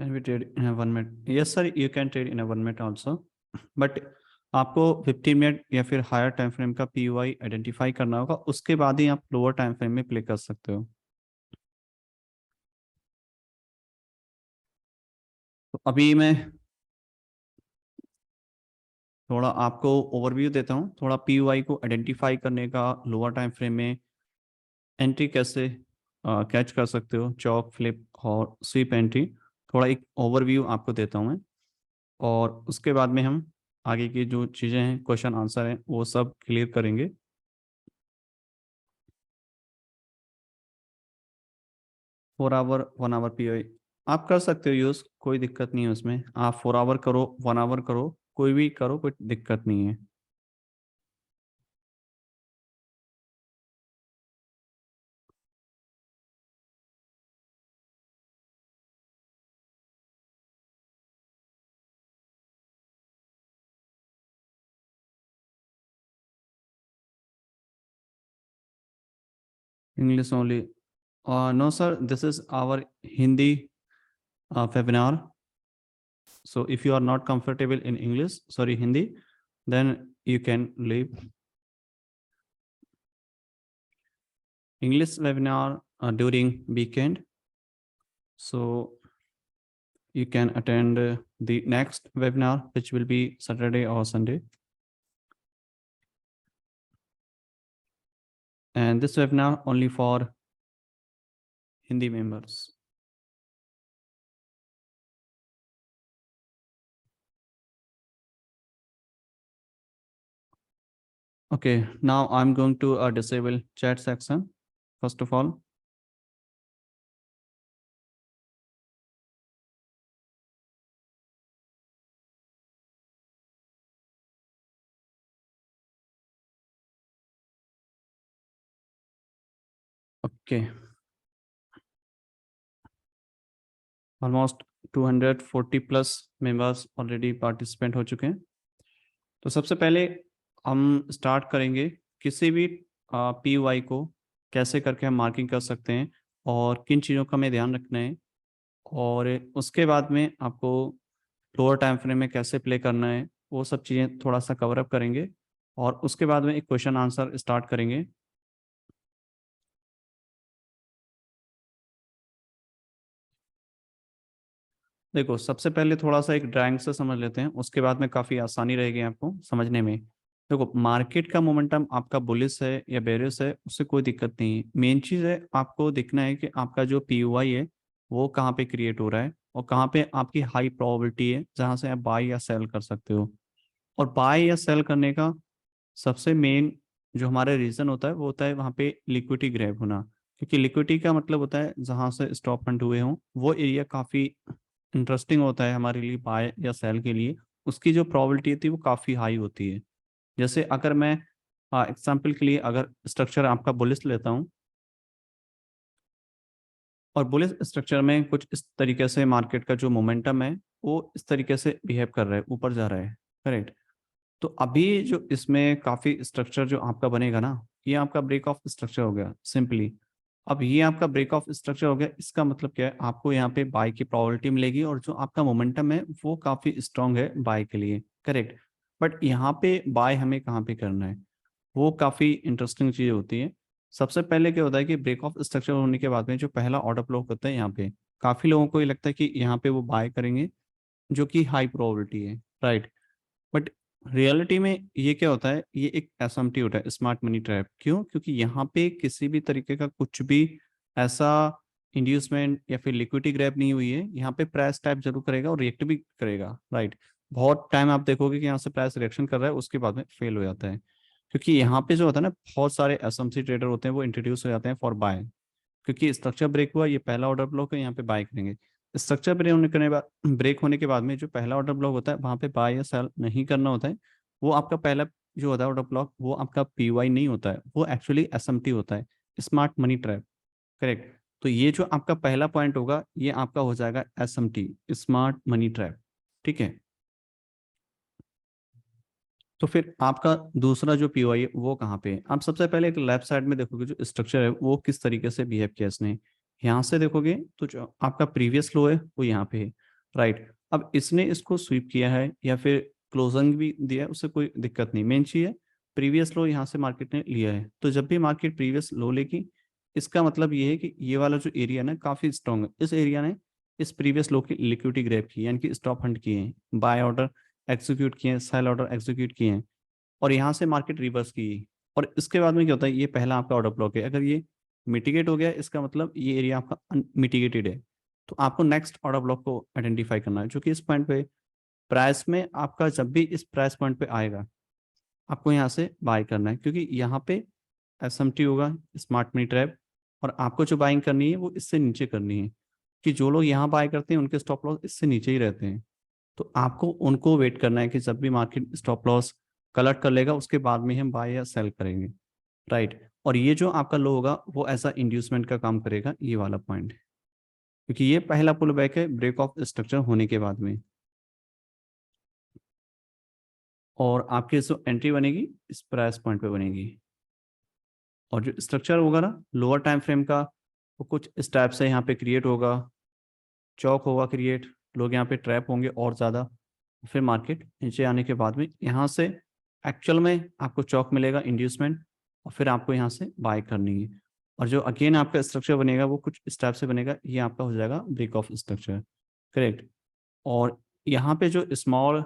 Can we trade in a 1 minute? Yes sir, you can trade in a 1 minute also, but आपको 15 minute या फिर higher time frame का पीयूआई identify करना होगा, उसके बाद ही आप लोअर टाइम फ्रेम में प्ले कर सकते हो। तो अभी मैं थोड़ा आपको ओवरव्यू देता हूँ, थोड़ा पीयूआई को आइडेंटिफाई करने का, लोअर टाइम फ्रेम में एंट्री कैसे कैच कर सकते हो, चॉक फ्लिप और स्वीप एंट्री, थोड़ा एक ओवरव्यू आपको देता हूँ मैं। और उसके बाद में हम आगे की जो चीज़ें हैं, क्वेश्चन आंसर हैं, वो सब क्लियर करेंगे। 4 आवर 1 आवर पीओई आप कर सकते हो यूज़, कोई दिक्कत नहीं है उसमें। आप 4 आवर करो, 1 आवर करो, कोई भी करो, कोई दिक्कत नहीं है। English only? No sir, this is our Hindi webinar. So if you are not comfortable in English, sorry, Hindi, then you can leave. English webinar during weekend. So you can attend the next webinar, which will be Saturday or Sunday. And this webinar only for Hindi members. Okay, now I'm going to disable chat section, first of all. Okay. Almost 240 plus members already participant हो चुके हैं। तो सबसे पहले हम start करेंगे किसी भी पीवाई को कैसे करके हम मार्किंग कर सकते हैं और किन चीज़ों का हमें ध्यान रखना है, और उसके बाद में आपको लोअर टाइम फ्रेम में कैसे प्ले करना है, वो सब चीज़ें थोड़ा सा कवर अप करेंगे। और उसके बाद में एक क्वेश्चन आंसर स्टार्ट करेंगे। देखो, सबसे पहले थोड़ा सा एक ड्राइंग से समझ लेते हैं, उसके बाद में काफ़ी आसानी रहेगी आपको समझने में। देखो, मार्केट का मोमेंटम आपका बुलिश है या बेरिश है, उससे कोई दिक्कत नहीं है। मेन चीज़ है आपको देखना है कि आपका जो पीयूआई है वो कहाँ पे क्रिएट हो रहा है और कहाँ पे आपकी हाई प्रोबेबिलिटी है जहाँ से आप बाय या सेल कर सकते हो। और बाय या सेल करने का सबसे मेन जो हमारा रीज़न होता है वो होता है वहाँ पे लिक्विडिटी ग्रैब होना। क्योंकि लिक्विडिटी का मतलब होता है जहाँ से स्टॉप फंड हुए हों, वो एरिया काफ़ी इंटरेस्टिंग होता है हमारे लिए बाय या सेल के लिए। उसकी जो प्रोबेबिलिटी होती है वो काफ़ी हाई होती है। जैसे अगर मैं एग्जांपल के लिए अगर स्ट्रक्चर आपका बुलिश लेता हूँ, और बुलिश स्ट्रक्चर में कुछ इस तरीके से मार्केट का जो मोमेंटम है वो इस तरीके से बिहेव कर रहा है, ऊपर जा रहा है, करेक्ट। तो अभी जो इसमें काफ़ी स्ट्रक्चर जो आपका बनेगा ना, ये आपका ब्रेक ऑफ स्ट्रक्चर हो गया सिंपली। अब ये आपका ब्रेक ऑफ स्ट्रक्चर हो गया, इसका मतलब क्या है, आपको यहाँ पे बाय की प्रोबेबिलिटी मिलेगी और जो आपका मोमेंटम है वो काफ़ी स्ट्रांग है बाय के लिए, करेक्ट। बट यहाँ पे बाय हमें कहाँ पे करना है, वो काफ़ी इंटरेस्टिंग चीज़ होती है। सबसे पहले क्या होता है कि ब्रेक ऑफ स्ट्रक्चर होने के बाद में जो पहला ऑर्डर ब्लॉक होता है यहाँ पे, काफ़ी लोगों को ये लगता है कि यहाँ पे वो बाय करेंगे, जो कि हाई प्रोबेबिलिटी है, राइट। बट रियलिटी में ये क्या होता है, ये एक एसएमटी होता है, स्मार्ट मनी ट्रैप। क्यों? क्योंकि यहाँ पे किसी भी तरीके का कुछ भी ऐसा इंड्यूसमेंट या फिर लिक्विडिटी ग्रैब नहीं हुई है। यहाँ पे प्राइस टैप जरूर करेगा और रिएक्ट भी करेगा, राइट। बहुत टाइम आप देखोगे कि यहाँ से प्राइस रिएक्शन कर रहा है, उसके बाद में फेल हो जाता है। क्योंकि यहाँ पे जो होता है ना, बहुत सारे एसएमसी ट्रेडर होते हैं, वो इंट्रोड्यूस हो जाते हैं फॉर बाय। क्योंकि स्ट्रक्चर ब्रेक हुआ, ये पहला ऑर्डर ब्लॉक है, यहाँ पे बाय करेंगे। स्ट्रक्चर ब्रेक होने के बाद में जो पहला ऑर्डर ब्लॉक होता है, वहाँ पे बाय या सेल नहीं करना होता है। वो आपका पहला जो होता है ऑर्डर ब्लॉक, वो आपका पीवाई नहीं होता है, वो एक्चुअली एसएमटी होता है, स्मार्ट मनी ट्रैप, करेक्ट। तो ये जो आपका पहला पॉइंट होगा, ये आपका हो जाएगा एसएमटी, स्मार्ट मनी ट्रैप, ठीक है। तो फिर आपका दूसरा जो पीओआई है वो कहाँ पे है? आप सबसे पहले एक लेफ्ट साइड में देखोगे जो स्ट्रक्चर है वो किस तरीके से बिहेव किया इसने। यहाँ से देखोगे तो जो आपका प्रीवियस लो है वो यहाँ पे है, राइट। अब इसने इसको स्वीप किया है या फिर क्लोजिंग भी दिया है, उससे कोई दिक्कत नहीं। मेन चीज़ है प्रीवियस लो यहाँ से मार्केट ने लिया है, तो जब भी मार्केट प्रीवियस लो लेगी, इसका मतलब ये है कि ये वाला जो एरिया ना काफ़ी स्ट्रॉन्ग है। इस एरिया ने इस प्रीवियस लो की लिक्विडिटी ग्रैब की, यानी कि स्टॉप हंट किए हैं, बाय ऑर्डर एग्जीक्यूट किए हैं, सेल ऑर्डर एग्जीक्यूट किए हैं, और यहाँ से मार्केट रिवर्स की। और इसके बाद में क्या होता है, ये पहला आपका ऑर्डर ब्लॉक है, अगर ये मिटिगेट हो गया इसका मतलब ये एरिया आपका मिटिगेटेड है। तो आपको नेक्स्ट ऑर्डर ब्लॉक को आइडेंटिफाई करना है, जो कि इस पॉइंट पे प्राइस में आपका जब भी इस प्राइस पॉइंट पे आएगा आपको यहाँ से बाय करना है, क्योंकि यहाँ पे एसएमटी होगा, स्मार्ट मनी ट्रैप, और आपको जो बाइंग करनी है वो इससे नीचे करनी है, कि जो लोग यहाँ बाय करते हैं उनके स्टॉप लॉस इससे नीचे ही रहते हैं। तो आपको उनको वेट करना है कि जब भी मार्केट स्टॉप लॉस कलेक्ट कर लेगा उसके बाद में हम बाय या सेल करेंगे, राइट। और ये जो आपका लो होगा वो ऐसा इंड्यूसमेंट का काम करेगा, ये वाला पॉइंट, क्योंकि ये पहला पुल बैक है ब्रेक ऑफ स्ट्रक्चर होने के बाद में। और आपकी जो एंट्री बनेगी इस प्राइस पॉइंट पे बनेगी, और जो स्ट्रक्चर होगा ना लोअर टाइम फ्रेम का, वो कुछ इस टाइप से यहाँ पे क्रिएट होगा, चौक होगा क्रिएट, लोग यहाँ पे ट्रैप होंगे और ज़्यादा, फिर मार्केट नीचे आने के बाद में यहाँ से एक्चुअल में आपको चौक मिलेगा इंड्यूसमेंट, और फिर आपको यहाँ से बाय करनी है। और जो अगेन आपका स्ट्रक्चर बनेगा वो कुछ इस टाइप से बनेगा, ये आपका हो जाएगा ब्रेक ऑफ स्ट्रक्चर, करेक्ट। और यहाँ पे जो स्मॉल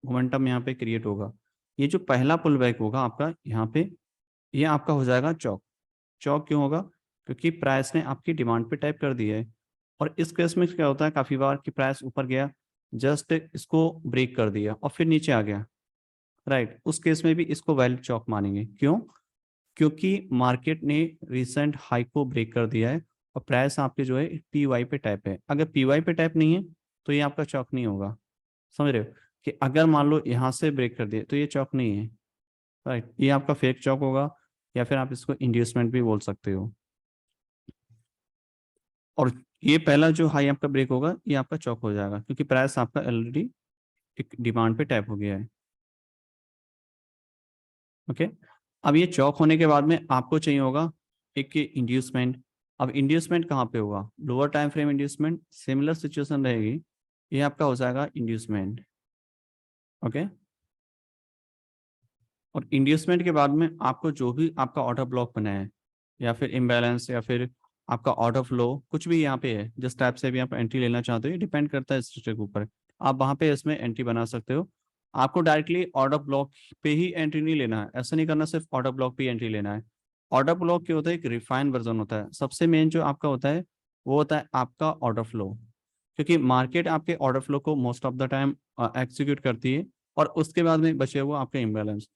मोमेंटम यहाँ पे क्रिएट होगा, ये जो पहला पुल बैक होगा आपका यहाँ पे, ये आपका हो जाएगा चौक। चौक क्यों होगा, क्योंकि प्राइस ने आपकी डिमांड पे टाइप कर दिया है। और इस केस में क्या होता है काफ़ी बार कि प्राइस ऊपर गया, जस्ट इसको ब्रेक कर दिया और फिर नीचे आ गया, राइट। उस केस में भी इसको वैलिड चौक मानेंगे, क्यों, क्योंकि मार्केट ने रिसेंट हाई को ब्रेक कर दिया है और प्राइस आपके जो है पी वाई पे टैप है। अगर पी वाई पे टैप नहीं है तो ये आपका चौक नहीं होगा, समझ रहे हो, कि अगर मान लो यहाँ से ब्रेक कर दिए तो ये चौक नहीं है, राइट, ये आपका फेक चौक होगा, या फिर आप इसको इंड्यूसमेंट भी बोल सकते हो। और ये पहला जो हाई आपका ब्रेक होगा ये आपका चौक हो जाएगा, क्योंकि प्राइस आपका ऑलरेडी एक डिमांड पे टैप हो गया है, ओके। अब ये चौक होने के बाद में आपको चाहिए होगा एक इंड्यूसमेंट। अब इंड्यूसमेंट कहाँ पे होगा, lower time frame inducement, similar situation रहेगी, ये आपका हो जाएगा इंड्यूसमेंट, ओके। और इंड्यूसमेंट के बाद में आपको जो भी आपका ऑर्डर ब्लॉक बना है या फिर इम्बैलेंस या फिर आपका ऑर्डर फ्लो कुछ भी यहाँ पे है, जिस टाइप से भी आप एंट्री लेना चाहते हो, ये डिपेंड करता है स्ट्रक्चर के ऊपर, आप वहाँ पे इसमें एंट्री बना सकते हो। आपको डायरेक्टली ऑर्डर ब्लॉक पे ही एंट्री नहीं लेना है, ऐसा नहीं करना सिर्फ ऑर्डर ब्लॉक पे एंट्री लेना है। ऑर्डर ब्लॉक क्या होता है, एक रिफाइन वर्जन होता है, सबसे मेन जो आपका होता है वो होता है आपका ऑर्डर फ्लो, क्योंकि मार्केट आपके ऑर्डर फ्लो को most of the time execute करती है, और उसके बाद में बचे हुआ आपका इम्बैलेंस,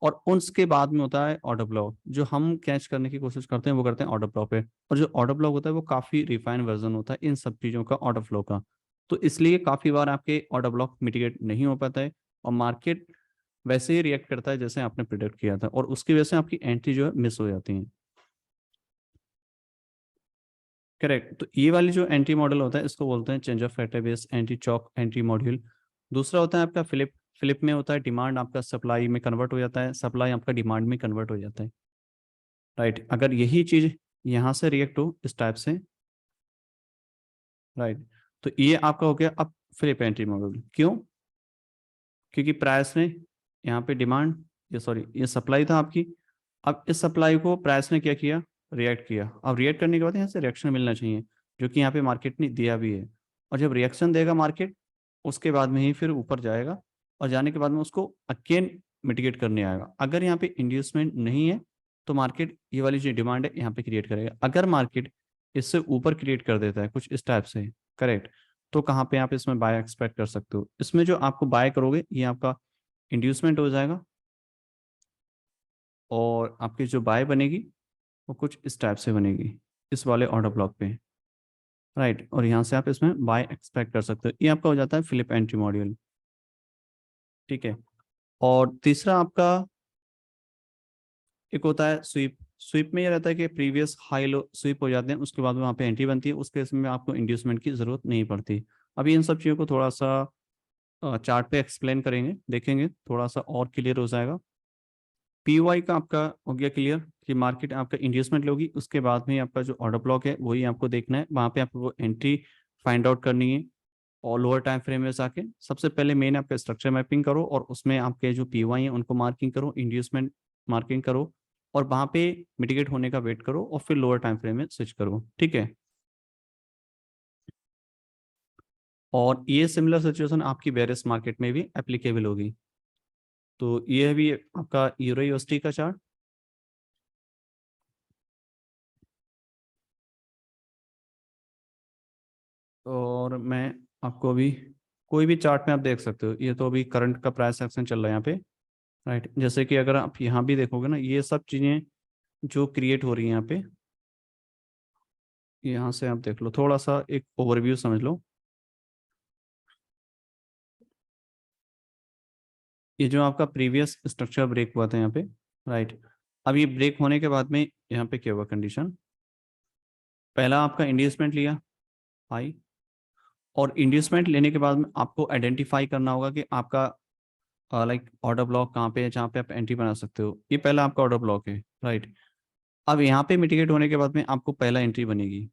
और उसके बाद में होता है ऑर्डर ब्लॉक, जो हम कैच करने की कोशिश करते हैं वो करते हैं ऑर्डर ब्लॉक पे। और जो ऑर्डर ब्लॉक होता है वो काफ़ी रिफाइन वर्जन होता है इन सब चीज़ों का, ऑर्डर फ्लो का। तो इसलिए काफ़ी बार आपके ऑर्डर ब्लॉक मिटिगेट नहीं हो पाता है, और मार्केट वैसे ही रिएक्ट करता है जैसे आपने प्रिडिक्ट किया था, और उसकी वजह से आपकी एंट्री जो है मिस हो जाती है, करेक्ट। तो ये वाली जो एंट्री मॉडल होता है इसको बोलते हैं change of factor base anti Chowk entry module. दूसरा होता है आपका फ्लिप। फ्लिप में होता है डिमांड आपका सप्लाई में कन्वर्ट हो जाता है, सप्लाई आपका डिमांड में कन्वर्ट हो जाता है, राइट। अगर यही चीज यहाँ से रिएक्ट हो इस टाइप से, राइट, तो ये आपका हो गया अब फ्लिप एंट्री मॉडल। क्यों, क्योंकि प्राइस ने यहाँ पे डिमांड, ये सॉरी ये सप्लाई था आपकी, अब इस सप्लाई को प्राइस ने क्या किया, रिएक्ट किया। अब रिएक्ट करने के बाद यहाँ से रिएक्शन मिलना चाहिए, जो कि यहाँ पे मार्केट ने दिया भी है। और जब रिएक्शन देगा मार्केट उसके बाद में ही फिर ऊपर जाएगा, और जाने के बाद में उसको अगेन मिटिगेट करने आएगा। अगर यहाँ पे इंड्यूसमेंट नहीं है तो मार्केट ये वाली जो डिमांड है यहाँ पे क्रिएट करेगा। अगर मार्केट इससे ऊपर क्रिएट कर देता है कुछ इस टाइप से, करेक्ट, तो कहाँ पे आप इसमें बाय एक्सपेक्ट कर सकते हो, इसमें जो आपको बाय करोगे ये आपका इंड्यूसमेंट हो जाएगा, और आपकी जो बाय बनेगी वो कुछ इस टाइप से बनेगी इस वाले ऑर्डर ब्लॉक पे, राइट। और यहाँ से आप इसमें बाय एक्सपेक्ट कर सकते हो, ये आपका हो जाता है फ्लिप एंट्री मॉड्यूल, ठीक है। और तीसरा आपका एक होता है स्वीप। स्वीप में ये रहता है कि प्रीवियस हाई लो स्वीप हो जाते हैं, उसके बाद वहाँ पे एंट्री बनती है, उस केस में आपको इंड्यूसमेंट की ज़रूरत नहीं पड़ती। अभी इन सब चीज़ों को थोड़ा सा चार्ट पे एक्सप्लेन करेंगे, देखेंगे थोड़ा सा और क्लियर हो जाएगा। पीवाई का आपका हो गया क्लियर कि मार्केट आपका इंड्यूसमेंट लोगी, उसके बाद में आपका जो ऑर्डर ब्लॉक है वही आपको देखना है, वहाँ पे आपको एंट्री फाइंड आउट करनी है। और लोअर टाइम फ्रेम में जाके सबसे पहले मेन आपका स्ट्रक्चर मैपिंग करो और उसमें आपके जो पीवाई हैं उनको मार्किंग करो, इंड्यूसमेंट मार्किंग करो और वहां पे मिटिगेट होने का वेट करो और फिर लोअर टाइम फ्रेम में स्विच करो, ठीक है। और ये सिमिलर सिचुएशन आपकी बेरिस मार्केट में भी एप्लीकेबल होगी। तो ये है भी आपका यूरो यूएसडी का चार्ट। और मैं आपको अभी कोई भी चार्ट में आप देख सकते हो, ये तो अभी करंट का प्राइस एक्शन चल रहा है यहाँ पे, राइट। जैसे कि अगर आप यहाँ भी देखोगे ना, ये सब चीज़ें जो क्रिएट हो रही हैं यहाँ पे, यहाँ से आप देख लो, थोड़ा सा एक ओवरव्यू समझ लो। ये जो आपका प्रीवियस स्ट्रक्चर ब्रेक हुआ था यहाँ पे, राइट। अब ये ब्रेक होने के बाद में यहाँ पे क्या हुआ कंडीशन, पहला आपका इंड्यूसमेंट लिया हाई, और इंड्यूसमेंट लेने के बाद में आपको आइडेंटिफाई करना होगा कि आपका लाइक ऑर्डर ब्लॉक कहाँ पे है जहाँ पे आप एंट्री बना सकते हो। ये पहला आपका ऑर्डर ब्लॉक है, राइट। अब यहाँ पे मिटिगेट होने के बाद में आपको पहला एंट्री बनेगी।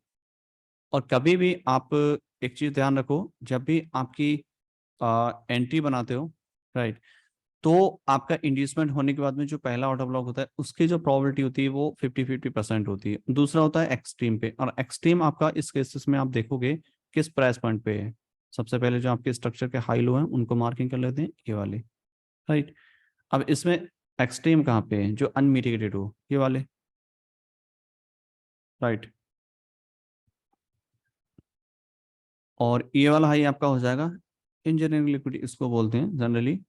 और कभी भी आप एक चीज़ ध्यान रखो, जब भी आपकी एंट्री बनाते हो, राइट, तो आपका इंड्यूसमेंट होने के बाद में जो पहला ऑर्डर ब्लॉक होता है उसकी जो प्रोबेबिलिटी होती है वो 50-50% होती है। दूसरा होता है एक्सट्रीम पे, और एक्सट्रीम आपका इस केसेस में आप देखोगे किस प्राइस पॉइंट पे है। सबसे पहले जो आपके स्ट्रक्चर के हाई लो हैं उनको मार्किंग कर लेते हैं, ये वाले, राइट। अब इसमें एक्सट्रीम कहाँ पे है, जो अनमिटिगेटेड हो, ये वाले, राइट। और ये वाला हाई आपका हो जाएगा इंजीनियरिंग लिक्विडिटी, इसको बोलते हैं जनरली।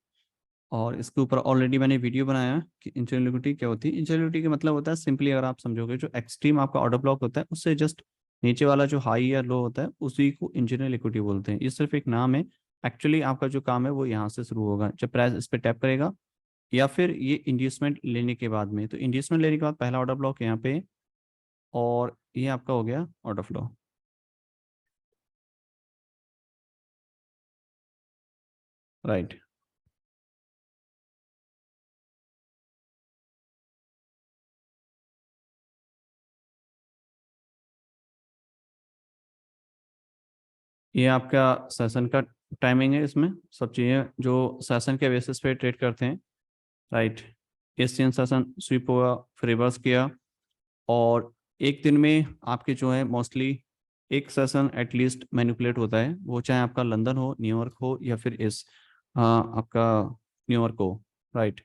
और इसके ऊपर ऑलरेडी मैंने वीडियो बनाया है कि इंजीनियरिंग लिक्विडिटी क्या होती है। इंजीनियरिंग लिक्विडिटी का मतलब होता है सिंपली, अगर आप समझोगे, जो एक्सट्रीम आपका ऑर्डर ब्लॉक होता है उससे जस्ट नीचे वाला जो हाई या लो होता है उसी को इंजीनियरिंग लिक्विडिटी बोलते हैं। ये सिर्फ एक नाम है, एक्चुअली आपका जो काम है वो यहाँ से शुरू होगा जब प्राइस इस पर टैप करेगा, या फिर ये इंड्यूसमेंट लेने के बाद में। तो इंड्यूसमेंट लेने के बाद पहला ऑर्डर ब्लॉक यहाँ पे, और ये आपका हो गया ऑर्डर फ्लो, राइट। ये आपका सेशन का टाइमिंग है, इसमें सब चीज़ें जो सेशन के बेसिस पे ट्रेड करते हैं, राइट। एशियन सेशन स्वीप हुआ, फिर रिवर्स किया, और एक दिन में आपके जो है मोस्टली एक सेशन एटलीस्ट मैनिपुलेट होता है, वो चाहे आपका लंदन हो, न्यूयॉर्क हो, या फिर इस आपका न्यूयॉर्क हो, राइट।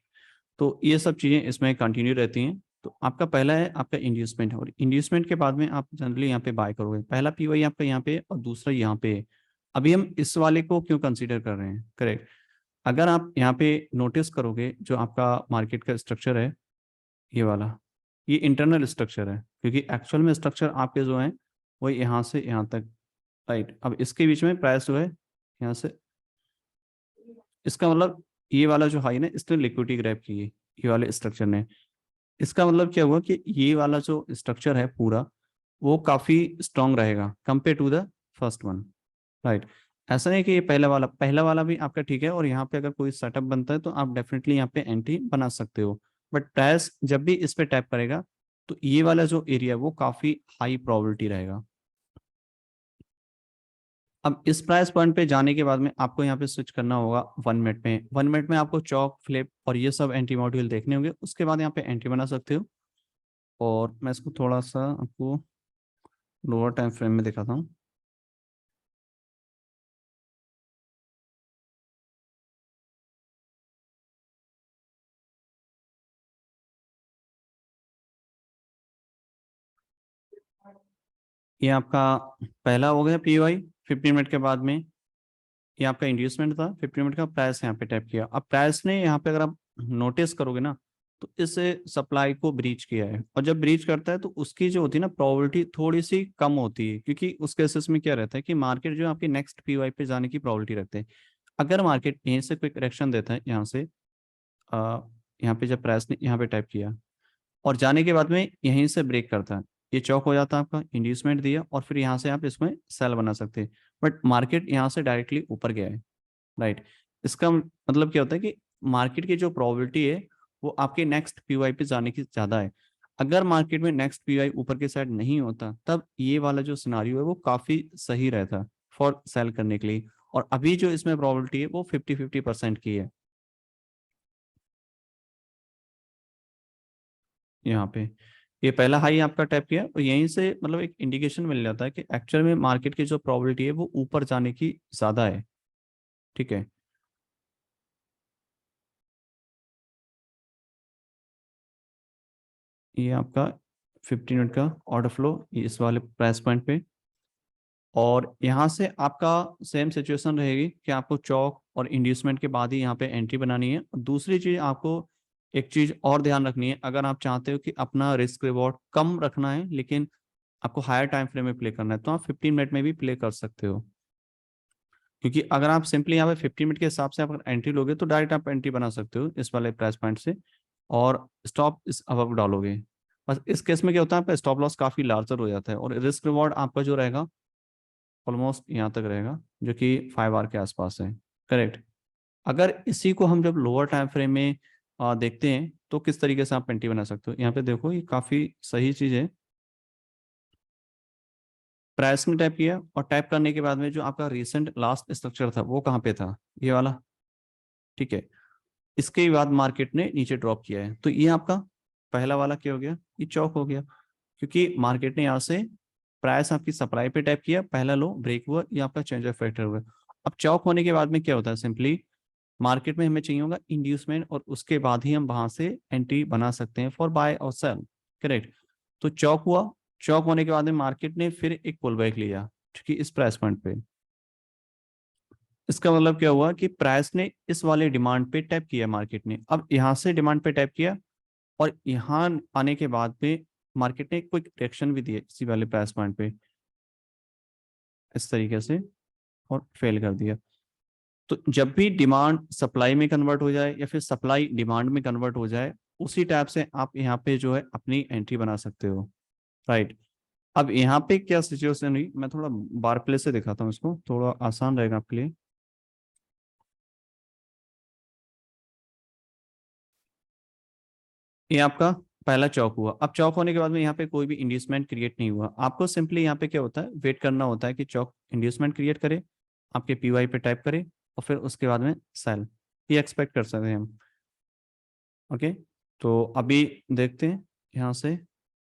तो ये सब चीज़ें इसमें कंटिन्यू रहती हैं। तो आपका पहला है आपका इंड्यूसमेंट, और इंड्यूसमेंट के बाद में आप जनरली यहाँ पे बाय करोगे। पहला पीवाई आपका यहाँ पे और दूसरा यहाँ पे है। अभी हम इस वाले को क्यों कंसीडर कर रहे हैं, करेक्ट। अगर आप यहाँ पे नोटिस करोगे जो आपका मार्केट का स्ट्रक्चर है, ये वाला, ये इंटरनल स्ट्रक्चर है, क्योंकि एक्चुअल में स्ट्रक्चर आपके जो है वो यहाँ से यहाँ तक, राइट। अब इसके बीच में प्राइस जो है यहाँ से, इसका मतलब ये वाला जो हाई ना, इसने लिक्विडिटी ग्रैब की है, ये वाले स्ट्रक्चर ने। इसका मतलब क्या हुआ कि ये वाला जो स्ट्रक्चर है पूरा, वो काफी स्ट्रांग रहेगा compare to the first one, right. ऐसा नहीं कि ये पहला वाला भी आपका ठीक है, और यहाँ पे अगर कोई सेटअप बनता है तो आप डेफिनेटली यहाँ पे एंट्री बना सकते हो। बट प्राइस जब भी इस पे टैप करेगा तो ये वाला जो एरिया है वो काफी हाई प्रोबेबिलिटी रहेगा। अब इस प्राइस पॉइंट पे जाने के बाद में आपको यहाँ पे स्विच करना होगा 1 मिनट में। 1 मिनट में आपको चौक फ्लिप और ये सब एंटी मॉड्यूल देखने होंगे, उसके बाद यहाँ पे एंट्री बना सकते हो। और मैं इसको थोड़ा सा आपको लोअर टाइम फ्रेम में दिखाता हूँ। ये आपका पहला हो गया पीवाई 15 मिनट के बाद में। ये आपका इंड्यूसमेंट था 15 मिनट का, प्राइस यहाँ पे टैप किया। अब प्राइस ने यहाँ पे अगर आप नोटिस करोगे ना, तो इस सप्लाई को ब्रीच किया है, और जब ब्रीच करता है तो उसकी जो होती है ना प्रोबेबिलिटी थोड़ी सी कम होती है, क्योंकि उस केसेस में क्या रहता है कि मार्केट जो है आपकी नेक्स्ट पीवाई पे जाने की प्रोबेबिलिटी रखते हैं। अगर मार्केट यहीं से क्विक करेक्शन देता है, यहाँ से यहाँ पे जब प्राइस ने यहाँ पे टैप किया और जाने के बाद में यहीं से ब्रेक करता है, ये चौक हो जाता है, आपका इंड्यूसमेंट दिया, और फिर यहाँ से आप इसमें सेल बना सकते हैं। बट मार्केट यहाँ से डायरेक्टली ऊपर गया है, राइट। इसका मतलब क्या होता है कि मार्केट की जो प्रोबेबिलिटी है वो आपके नेक्स्ट पीवाई पे जाने की ज़्यादा है। अगर मार्केट में नेक्स्ट पीवाई ऊपर के साइड नहीं होता, तब ये वाला जो सिनारियो है वो काफ़ी सही रहता फॉर सेल करने के लिए। और अभी जो इसमें प्रोबेबिलिटी है वो 50-50% की है यहाँ पे। ये पहला हाई आपका टैप किया और यहीं से मतलब एक इंडिकेशन मिल जाता है कि एक्चुअल में मार्केट की जो प्रोबेबिलिटी है वो ऊपर जाने की ज्यादा है। ठीक है, ये आपका 15 मिनट का ऑर्डर फ्लो इस वाले प्राइस पॉइंट पे। और यहाँ से आपका सेम सिचुएशन रहेगी कि आपको चौक और इंड्यूसमेंट के बाद ही यहाँ पे एंट्री बनानी है। दूसरी चीज आपको एक चीज और ध्यान रखनी है, अगर आप चाहते हो कि अपना रिस्क रिवॉर्ड कम रखना है लेकिन आपको हायर टाइम फ्रेम में प्ले करना है, तो आप 15 मिनट में भी प्ले कर सकते हो। क्योंकि अगर आप सिंपली यहाँ पे 15 मिनट के हिसाब से अगर एंट्री लोगे तो डायरेक्ट आप एंट्री बना सकते हो इस वाले प्राइस पॉइंट से और स्टॉप इस अबव डालोगे। बस इस केस में क्या होता है, आपका स्टॉप लॉस काफी लार्जर हो जाता है और रिस्क रिवॉर्ड आपका जो रहेगा ऑलमोस्ट यहाँ तक रहेगा, जो कि 5 आवर के आसपास है। करेक्ट। अगर इसी को हम जब लोअर टाइम फ्रेम में देखते हैं तो किस तरीके से आप एंट्री बना सकते हो, यहाँ पे देखो ये काफी सही चीज है। प्राइस में टैप किया और टैप करने के बाद में जो आपका रिसेंट लास्ट स्ट्रक्चर था वो कहाँ पे था, ये वाला। ठीक है, इसके बाद मार्केट ने नीचे ड्रॉप किया है तो ये आपका पहला वाला क्या हो गया, ये चौक हो गया। क्योंकि मार्केट ने यहाँ से प्राइस आपकी सप्लाई पे टैप किया, पहला लो ब्रेक हुआ, ये आपका चेंज ऑफ फैक्टर हुआ। अब चौक होने के बाद में क्या होता है, सिंपली मार्केट में हमें चाहिए होगा इंड्यूसमेंट और उसके बाद ही हम वहां से एंट्री बना सकते हैं फॉर बाय और सेल। करेक्ट। तो चौक हुआ, चौक होने के बाद में मार्केट ने फिर एक पुल बैक लिया ठीक है इस प्राइस पॉइंट पे। इसका मतलब क्या हुआ कि प्राइस ने इस वाले डिमांड पे टैप किया मार्केट ने, अब यहाँ से डिमांड पे टैप किया और यहाँ आने के बाद में मार्केट ने एक क्विक रिएक्शन भी दिया इसी वाले प्राइस पॉइंट पे इस तरीके से और फेल कर दिया। तो जब भी डिमांड सप्लाई में कन्वर्ट हो जाए या फिर सप्लाई डिमांड में कन्वर्ट हो जाए उसी टाइप से आप यहाँ पे जो है अपनी एंट्री बना सकते हो। राइट। अब यहाँ पे क्या सिचुएशन हुई, मैं थोड़ा बार प्ले से दिखाता हूँ, इसको थोड़ा आसान रहेगा आपके लिए। ये आपका पहला चौक हुआ, अब चौक होने के बाद में यहाँ पे कोई भी इंड्यूसमेंट क्रिएट नहीं हुआ, आपको सिंपली यहाँ पे क्या होता है वेट करना होता है कि चौक इंड्यूसमेंट क्रिएट करे, आपके पीवाई पे टाइप करे और फिर उसके बाद में सेल, ये एक्सपेक्ट कर सकते हैं हम। ओके, तो अभी देखते हैं यहाँ से।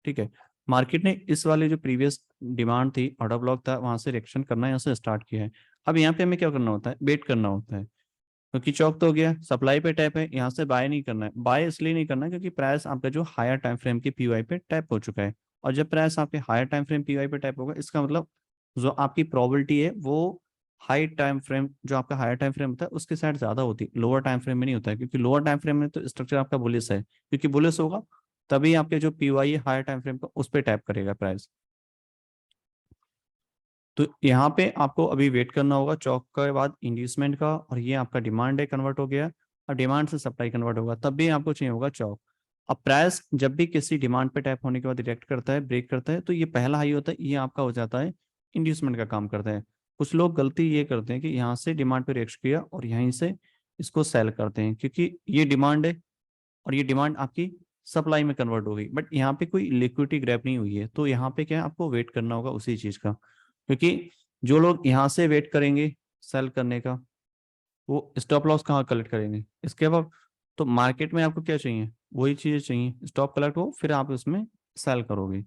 ठीक है, मार्केट ने इस वाले जो प्रीवियस डिमांड थी ऑर्डर ब्लॉक था वहां से रिएक्शन करना यहाँ से स्टार्ट किया है। अब यहाँ पे हमें क्या करना होता है, वेट करना होता है। क्योंकि चौक तो हो गया, सप्लाई पे टैप है, यहाँ से बाय नहीं करना है। बाय इसलिए नहीं करना है क्योंकि प्राइस आपका जो हायर टाइम फ्रेम की पीवाई पे टैप हो चुका है। और जब प्राइस आपके हायर टाइम फ्रेम पीवाई पे टैप होगा इसका मतलब जो आपकी प्रोबेबिलिटी है वो हाई टाइम फ्रेम, जो आपका हायर टाइम फ्रेम होता है उसके साइड ज्यादा होती है, लोअर टाइम फ्रेम में नहीं होता है। क्योंकि लोअर टाइम फ्रेम में तो स्ट्रक्चर आपका बुलिश है, क्योंकि बुलिश होगा तभी आपके जो पीवाई है हायर टाइम फ्रेम का उस पर टैप करेगा प्राइस। तो यहाँ पे आपको अभी वेट करना होगा चौक के बाद इंड्यूसमेंट का, और ये आपका डिमांड है कन्वर्ट हो गया और डिमांड से सप्लाई कन्वर्ट होगा तब भी आपको चाहिए होगा चौक। अब प्राइस जब भी किसी डिमांड पे टैप होने के बाद रिएक्ट करता है ब्रेक करता है तो ये पहला हाई होता है, ये आपका हो जाता है इंड्यूसमेंट का काम करता है। कुछ लोग गलती ये करते हैं कि यहाँ से डिमांड पे रिएक्ट किया और यहीं से इसको सेल करते हैं क्योंकि ये डिमांड है और ये डिमांड आपकी सप्लाई में कन्वर्ट हो गई, बट यहाँ पे कोई लिक्विडिटी ग्रैब नहीं हुई है। तो यहाँ पे क्या है, आपको वेट करना होगा उसी चीज का। क्योंकि जो लोग यहाँ से वेट करेंगे सेल करने का वो स्टॉप लॉस कहाँ कलेक्ट करेंगे इसके बाद। तो मार्केट में आपको क्या चाहिए, वही चीजें चाहिए, स्टॉप कलेक्ट हो फिर आप उसमें सेल करोगे।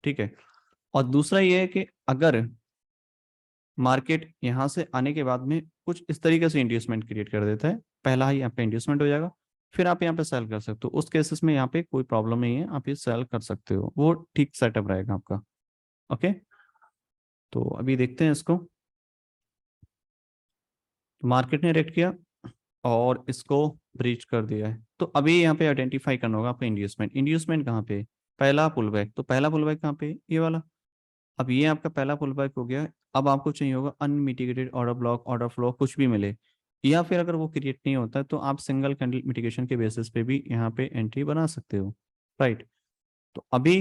ठीक है। और दूसरा ये है कि अगर मार्केट यहाँ से आने के बाद में कुछ इस तरीके से इंड्यूसमेंट क्रिएट कर देता है, पहला ही यहाँ पे इंड्यूसमेंट हो जाएगा, फिर आप यहाँ पे सेल कर सकते हो, उस केसेस में यहाँ पे कोई प्रॉब्लम नहीं है, आप ये सेल कर सकते हो, वो ठीक सेटअप रहेगा आपका। ओके, तो अभी देखते हैं इसको। मार्केट ने रेक्ट किया और इसको ब्रीच कर दिया है, तो अभी यहाँ पे आइडेंटिफाई करना होगा आपका इंड्यूसमेंट। इंड्यूसमेंट कहाँ पे, पहला पुल बैक, तो पहला पुल बैक कहाँ पे, ये वाला। अब ये आपका पहला पुल बैक हो गया, अब आपको चाहिए होगा unmitigated order block order flow कुछ भी मिले, या फिर अगर वो क्रिएट नहीं होता है तो आप सिंगल कैंडल मिटिगेशन के बेसिस पे भी यहाँ पे एंट्री बना सकते हो। राइट। तो अभी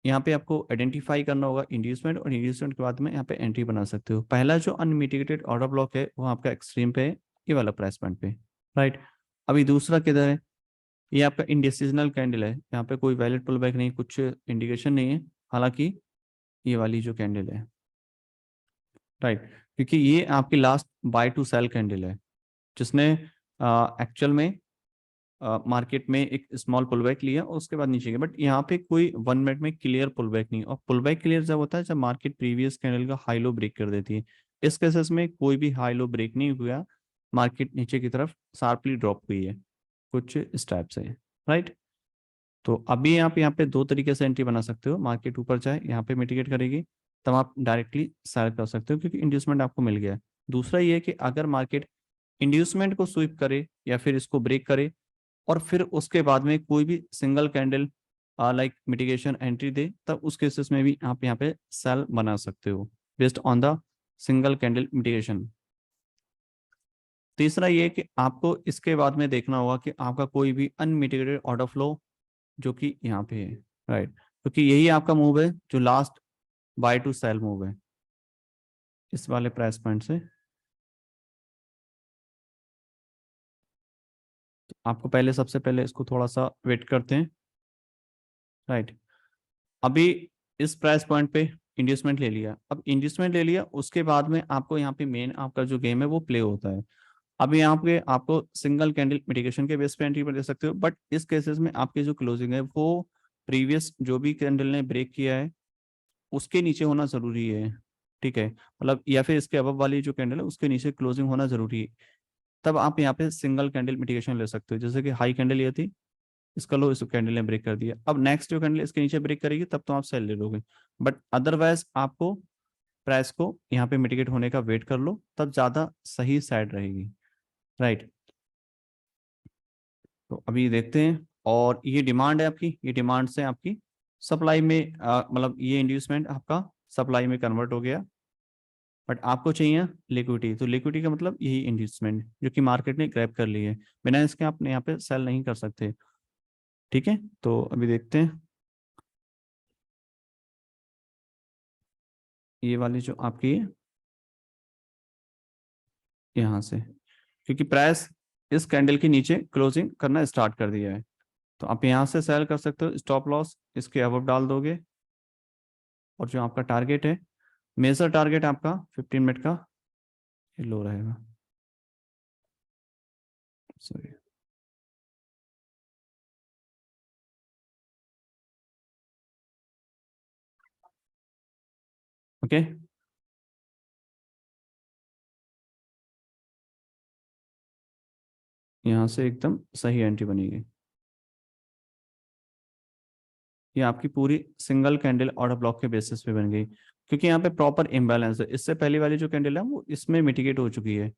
यहाँ पे आपको आइडेंटिफाई करना होगा इंड्यूसमेंट, और इंड्यूसमेंट के बाद में यहाँ पे एंट्री बना सकते हो। पहला जो अनमिटिगेटेड ऑर्डर ब्लॉक है वो आपका एक्सट्रीम पे है, ये वाला प्राइस पॉइंट पे। राइट। अभी दूसरा किधर है, ये आपका इंडिसीजनल कैंडल है, यहाँ पे कोई वैलिड पुल बैक नहीं, कुछ इंडिकेशन नहीं है, हालांकि ये वाली जो कैंडल है। राइट। क्योंकि ये आपकी last buy to sell candle है, जिसने एक्चुअल में मार्केट में एक स्मॉल पुल बैक लिया और उसके बाद नीचे गया, बट यहाँ पे कोई 1 मिनट में क्लियर पुल बैक नहीं। और पुल बैक क्लियर जब होता है जब मार्केट प्रीवियस कैंडल का हाई लो ब्रेक कर देती है। इस केसेस में कोई भी हाई लो ब्रेक नहीं हुआ, मार्केट नीचे की तरफ शार्पली ड्रॉप हुई है कुछ इस टाइप से, राइट। तो अभी आप यहाँ पे दो तरीके से एंट्री बना सकते हो, मार्केट ऊपर जाए यहाँ पे मिटिगेट करेगी तब आप डायरेक्टली सेल कर सकते हो क्योंकि इंड्यूसमेंट आपको मिल गया है। दूसरा ये है कि अगर मार्केट इंड्यूसमेंट को स्वीप करे या फिर इसको ब्रेक करे और फिर उसके बाद में कोई भी single candle like mitigation entry दे, तब उस केसेस में भी आप यहाँ पे सेल बना सकते हो based on the single candle mitigation. तीसरा ये कि आपको इसके बाद में देखना होगा कि आपका कोई भी अनमिटिगेटेड ऑर्डर फ्लो जो कि यहाँ पे है, राइट, क्योंकि यही आपका मूव है जो last buy to cell move है इस वाले प्राइस पॉइंट से। तो आपको पहले सबसे पहले इसको थोड़ा सा वेट करते हैं, राइट। अभी इस प्राइस पॉइंट पे इंड्यूसमेंट ले लिया, अब इंड्यूसमेंट ले लिया उसके बाद में आपको यहाँ पे मेन आपका जो गेम है वो प्ले होता है। अब यहाँ पे आपको सिंगल कैंडल मिटिगेशन के बेस पे एंट्री पर दे सकते हो, बट इस केसेस में आपकी जो क्लोजिंग है वो प्रीवियस जो भी कैंडल ने ब्रेक किया है उसके नीचे होना जरूरी है, ठीक है, मतलब या फिर इसके अबव वाली जो कैंडल है उसके नीचे क्लोजिंग होना जरूरी है। तब आप यहाँ पे सिंगल कैंडल मिटिगेशन ले सकते हो, जैसे कि हाई कैंडल ये थी, इसका लो इस कैंडल ने ब्रेक कर दिया, अब नेक्स्ट जो कैंडल इसके नीचे ब्रेक करेगी तब तो आप सेल ले लोगे। बट अदरवाइज आपको प्राइस को यहाँ पे मिटिगेट होने का वेट कर लो, तब ज्यादा सही साइड रहेगी, राइट। तो अभी देखते हैं, और ये डिमांड है आपकी, ये डिमांड से आपकी सप्लाई में मतलब ये इंड्यूसमेंट आपका सप्लाई में कन्वर्ट हो गया, बट आपको चाहिए लिक्विडिटी, तो लिक्विडिटी का मतलब यही इंड्यूसमेंट जो कि मार्केट ने ग्रैब कर ली है, बिना इसके आप यहाँ पे सेल नहीं कर सकते, ठीक है। तो अभी देखते हैं ये वाली जो आपकी है यहाँ से, क्योंकि प्राइस इस कैंडल के नीचे क्लोजिंग करना स्टार्ट कर दिया है, तो आप यहाँ से सेल कर सकते हो, स्टॉप लॉस इसके अबव डाल दोगे। और जो आपका टारगेट है, मेजर टारगेट आपका 15 मिनट का ये लो रहेगा, सॉरी, ओके। यहाँ से एकदम सही एंट्री बनेगी, ये आपकी पूरी सिंगल कैंडल ऑर्डर ब्लॉक के बेसिस पे बन गई, क्योंकि यहाँ पे प्रॉपर इम्बैलेंस है, इससे पहले वाली जो कैंडल है वो इसमें मिटिगेट हो चुकी है,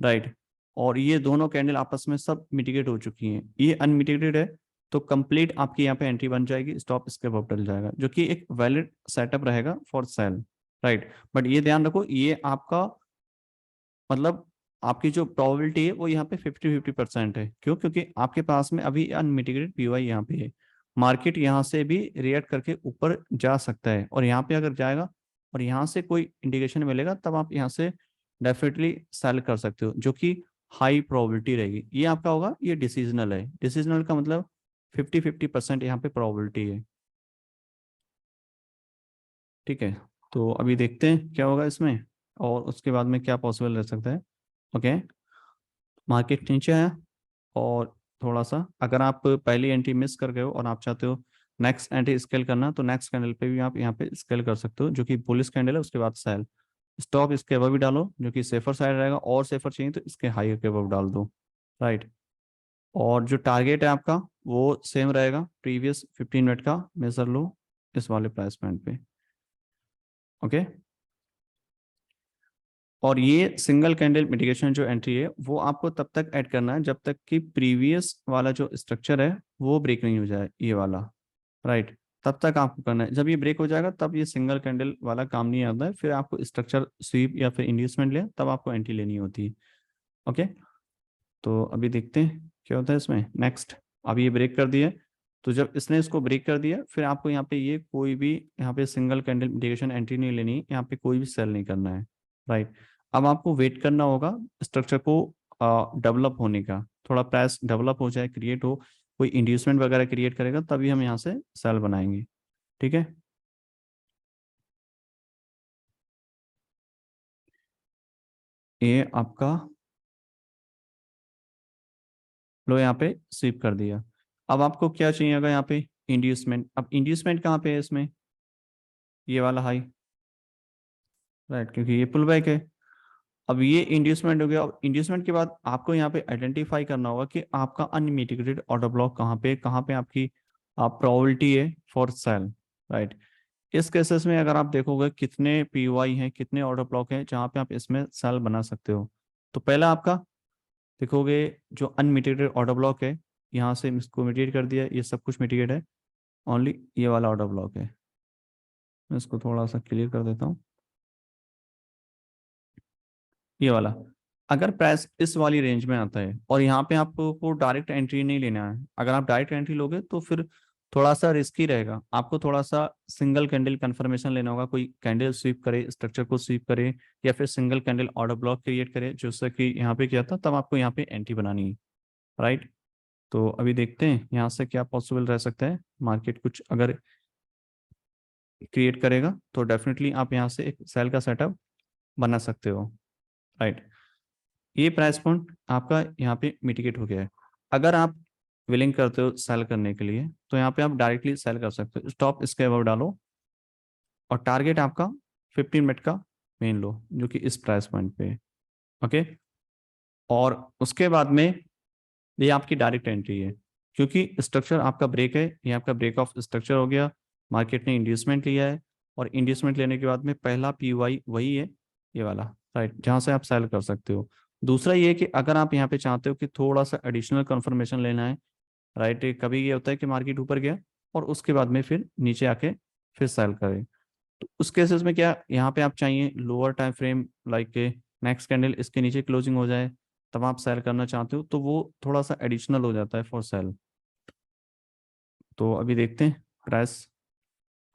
राइट। और ये दोनों कैंडल आपस में सब मिटिगेट हो चुकी हैं, ये अनमिटिगेटेड है, तो कंप्लीट आपकी यहाँ पे एंट्री बन जाएगी, स्टॉप इसके ऊपर डल जाएगा, जो कि एक वैलिड सेटअप रहेगा फॉर सेल, राइट। बट ये ध्यान रखो ये आपका मतलब आपकी जो प्रोबेबिलिटी है वो यहाँ पे 50-50% है, क्यों, क्योंकि आपके पास में अभी अनमिटिगेटेड पीवाई यहाँ पे है, मार्केट यहाँ से भी रिएक्ट करके ऊपर जा सकता है, और यहाँ पे अगर जाएगा और यहाँ से कोई इंडिकेशन मिलेगा तब आप यहाँ से डेफिनेटली सेल कर सकते हो, जो कि हाई प्रोबेबिलिटी रहेगी। ये आपका होगा, ये डिसीजनल है, डिसीजनल का मतलब 50-50% यहाँ पे प्रोबेबिलिटी है, ठीक है। तो अभी देखते हैं क्या होगा इसमें, और उसके बाद में क्या पॉसिबल रह सकता है, ओके। मार्केट नीचे है, और थोड़ा सा अगर आप पहली एंट्री मिस कर गए हो और आप चाहते हो नेक्स्ट एंट्री स्केल करना, तो नेक्स्ट कैंडल पे भी आप यहाँ पे स्केल कर सकते हो, जो कि बुलिश कैंडल है, उसके बाद सेल, स्टॉप इसके अबव भी डालो जो कि सेफर साइड रहेगा, और सेफर चाहिए तो इसके हाई के अबव डाल दो, राइट। और जो टारगेट है आपका वो सेम रहेगा, प्रीवियस 15 मिनट का मेजर लो इस वाले प्राइस पॉइंट पे, ओके। और ये सिंगल कैंडल मिटिगेशन जो एंट्री है वो आपको तब तक ऐड करना है जब तक कि प्रीवियस वाला जो स्ट्रक्चर है वो ब्रेक नहीं हो जाए, ये वाला, राइट। तब तक आपको करना है, जब ये ब्रेक हो जाएगा तब ये सिंगल कैंडल वाला काम नहीं आता है, फिर आपको स्ट्रक्चर स्वीप या फिर इंड्यूसमेंट ले तब आपको एंट्री लेनी होती है, ओके। तो अभी देखते हैं क्या होता है इसमें नेक्स्ट। अभी ये ब्रेक कर दिया है, तो जब इसने इसको ब्रेक कर दिया फिर आपको यहाँ पे ये कोई भी यहाँ पे सिंगल कैंडल इंडिकेशन एंट्री नहीं लेनी है, यहाँ पे कोई भी सेल नहीं करना है, राइट। अब आपको वेट करना होगा स्ट्रक्चर को डेवलप होने का, थोड़ा प्राइस डेवलप हो जाए, क्रिएट हो, कोई इंड्यूसमेंट वगैरह क्रिएट करेगा तभी हम यहाँ से सेल बनाएंगे, ठीक है। ये आपका लो यहाँ पे स्वीप कर दिया। अब आपको क्या चाहिए अगर यहाँ पे इंड्यूसमेंट, अब इंड्यूसमेंट कहाँ पे है इसमें, ये वाला हाई, राइट, क्योंकि ये पुल बैक है। अब ये इंड्यूसमेंट हो गया। अब इंड्यूसमेंट के बाद आपको यहाँ पे आइडेंटिफाई करना होगा कि आपका अनमिटिगेटेड ऑर्डर ब्लॉक कहाँ पे आपकी प्रोबेबिलिटी है फॉर सेल, राइट। इस केसेस में अगर आप देखोगे कितने पीवाई हैं, कितने ऑर्डर ब्लॉक हैं जहाँ पे आप इसमें सेल बना सकते हो। तो पहला आपका देखोगे जो अनमिटिगेटेड ऑर्डर ब्लॉक है, यहाँ से इसको मिटिगेट कर दिया, ये सब कुछ मिटिगेट है, ओनली ये वाला ऑर्डर ब्लॉक है। मैं इसको थोड़ा सा क्लियर कर देता हूँ, ये वाला। अगर प्राइस इस वाली रेंज में आता है और यहाँ पे आपको डायरेक्ट एंट्री नहीं लेना है, अगर आप डायरेक्ट एंट्री लोगे तो फिर थोड़ा सा रिस्की रहेगा, आपको थोड़ा सा सिंगल कैंडल कंफर्मेशन लेना होगा, कोई कैंडल स्वीप करे, स्ट्रक्चर को स्वीप करे, या फिर single candle order block create करे, जैसा कि यहाँ पे किया था, तब आपको यहाँ पे एंट्री बनानी है, राइट। तो अभी देखते हैं यहाँ से क्या पॉसिबल रह सकता है। मार्केट कुछ अगर क्रिएट करेगा तो डेफिनेटली आप यहाँ से एक सेल का सेटअप बना सकते हो, राइट। ये प्राइस पॉइंट आपका यहाँ पे मिटिगेट हो गया है। अगर आप विलिंग करते हो सेल करने के लिए तो यहाँ पे आप डायरेक्टली सेल कर सकते हो, स्टॉप इसके अबाउट डालो और टारगेट आपका 15 मिनट का मेन लो जो कि इस प्राइस पॉइंट पे है, ओके। और उसके बाद में ये आपकी डायरेक्ट एंट्री है, क्योंकि स्ट्रक्चर आपका ब्रेक है, ये आपका ब्रेक ऑफ स्ट्रक्चर हो गया, मार्केट ने इंड्यूसमेंट लिया है, और इंड्यूसमेंट लेने के बाद में पहला पीवाई वही है, ये वाला, राइट, जहां से आप सेल कर सकते हो। दूसरा ये कि अगर आप यहाँ पे चाहते हो कि थोड़ा सा एडिशनल कंफर्मेशन लेना है, राइट, कभी ये होता है कि मार्केट ऊपर गया और उसके बाद में फिर नीचे आके फिर सेल करे, तो उस केसेस में क्या यहाँ पे आप चाहिए lower time frame, like next candle इसके नीचे क्लोजिंग हो जाए, तब आप सेल करना चाहते हो, तो वो थोड़ा सा एडिशनल हो जाता है फॉर सेल। तो अभी देखते हैं प्राइस,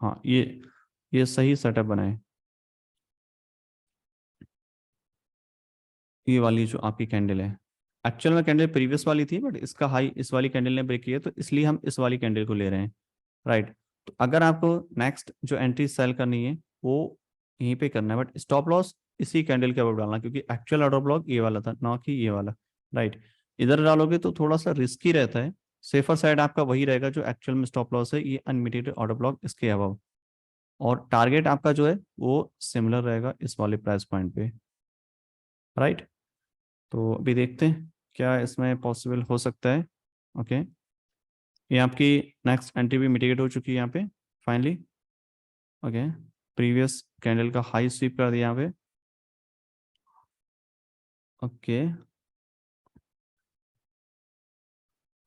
हाँ ये सही सेटअप बनाए, ये वाली जो आपकी कैंडल है, एक्चुअल में कैंडल प्रीवियस वाली थी बट इसका हाई इस वाली कैंडल ने ब्रेक किया, तो इसलिए हम इस वाली कैंडल को ले रहे हैं, राइट। तो अगर आपको नेक्स्ट जो एंट्री सेल करनी है वो यहीं पे करना है, बट स्टॉप लॉस इसी कैंडल के ऊपर डालना, क्योंकि एक्चुअल ऑर्डर ब्लॉक ये वाला था ना कि ये वाला, राइट। इधर डालोगे तो थोड़ा सा रिस्की रहता है, सेफर साइड आपका वही रहेगा जो एक्चुअल में स्टॉप लॉस है, ये अनमिटिगेटेड ऑर्डर ब्लॉक इसके अबव, और टारगेट आपका जो है वो सिमिलर रहेगा इस वाले प्राइस पॉइंट पे, राइट। तो अभी देखते हैं क्या इसमें पॉसिबल हो सकता है, ओके। ये आपकी नेक्स्ट एंट्री भी मिटिगेट हो चुकी है यहाँ पे फाइनली, ओके। प्रीवियस कैंडल का हाई स्वीप कर दिया यहाँ पे, ओके,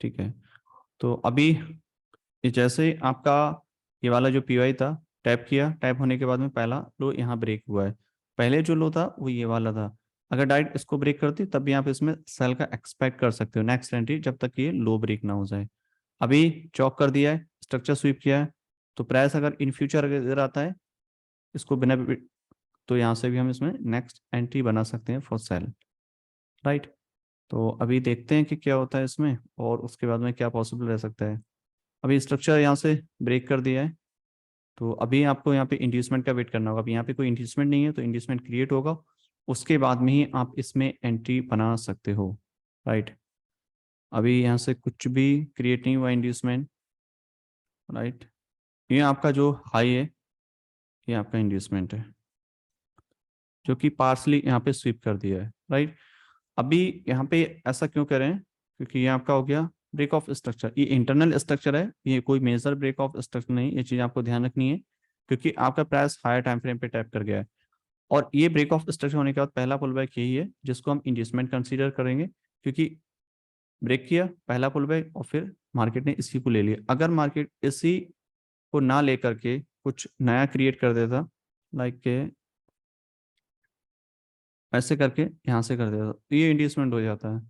ठीक है। तो अभी ये जैसे ही आपका ये वाला जो पीवाई था टैप किया, टैप होने के बाद में पहला लो यहाँ ब्रेक हुआ है, पहले जो लो था वो ये वाला था, अगर डायरेक्ट इसको ब्रेक करती तब भी आप इसमें सेल का एक्सपेक्ट कर सकते हो नेक्स्ट एंट्री, जब तक ये लो ब्रेक ना हो जाए। अभी चॉक कर दिया है, स्ट्रक्चर स्वीप किया है, तो प्राइस अगर इन फ्यूचर अगर इधर आता है इसको बिना, तो यहाँ से भी हम इसमें नेक्स्ट एंट्री बना सकते हैं फॉर सेल, राइट। तो अभी देखते हैं कि क्या होता है इसमें और उसके बाद में क्या पॉसिबल रह सकता है। अभी स्ट्रक्चर यहाँ से ब्रेक कर दिया है, तो अभी आपको यहाँ पे इंड्यूसमेंट का वेट करना होगा, अभी यहाँ पे कोई इंड्यूसमेंट नहीं है तो इंड्यूसमेंट क्रिएट होगा, उसके बाद में ही आप इसमें एंट्री बना सकते हो, राइट। अभी यहाँ से कुछ भी क्रिएट नहीं हुआ इंड्यूसमेंट, राइट। ये आपका जो हाई है ये आपका इंड्यूसमेंट है जो कि पार्सली यहाँ पे स्वीप कर दिया है, राइट। अभी यहाँ पे ऐसा क्यों करें, क्योंकि ये आपका हो गया ब्रेक ऑफ स्ट्रक्चर, ये इंटरनल स्ट्रक्चर है, ये कोई मेजर ब्रेक ऑफ स्ट्रक्चर नहीं, ये चीज़ आपको ध्यान रखनी है, क्योंकि आपका प्राइस हायर टाइम फ्रेम पे टैप कर गया है, और ये ब्रेक ऑफ स्ट्रक्चर होने के बाद पहला पुल बैक यही है जिसको हम इंड्यूसमेंट कंसीडर करेंगे, क्योंकि ब्रेक किया पहला पुल बैक और फिर मार्केट ने इसी को ले लिया, अगर मार्केट इसी को ना लेकर के कुछ नया क्रिएट कर देता, लाइक ऐसे करके यहाँ से कर देता, तो ये इंड्यूसमेंट हो जाता है,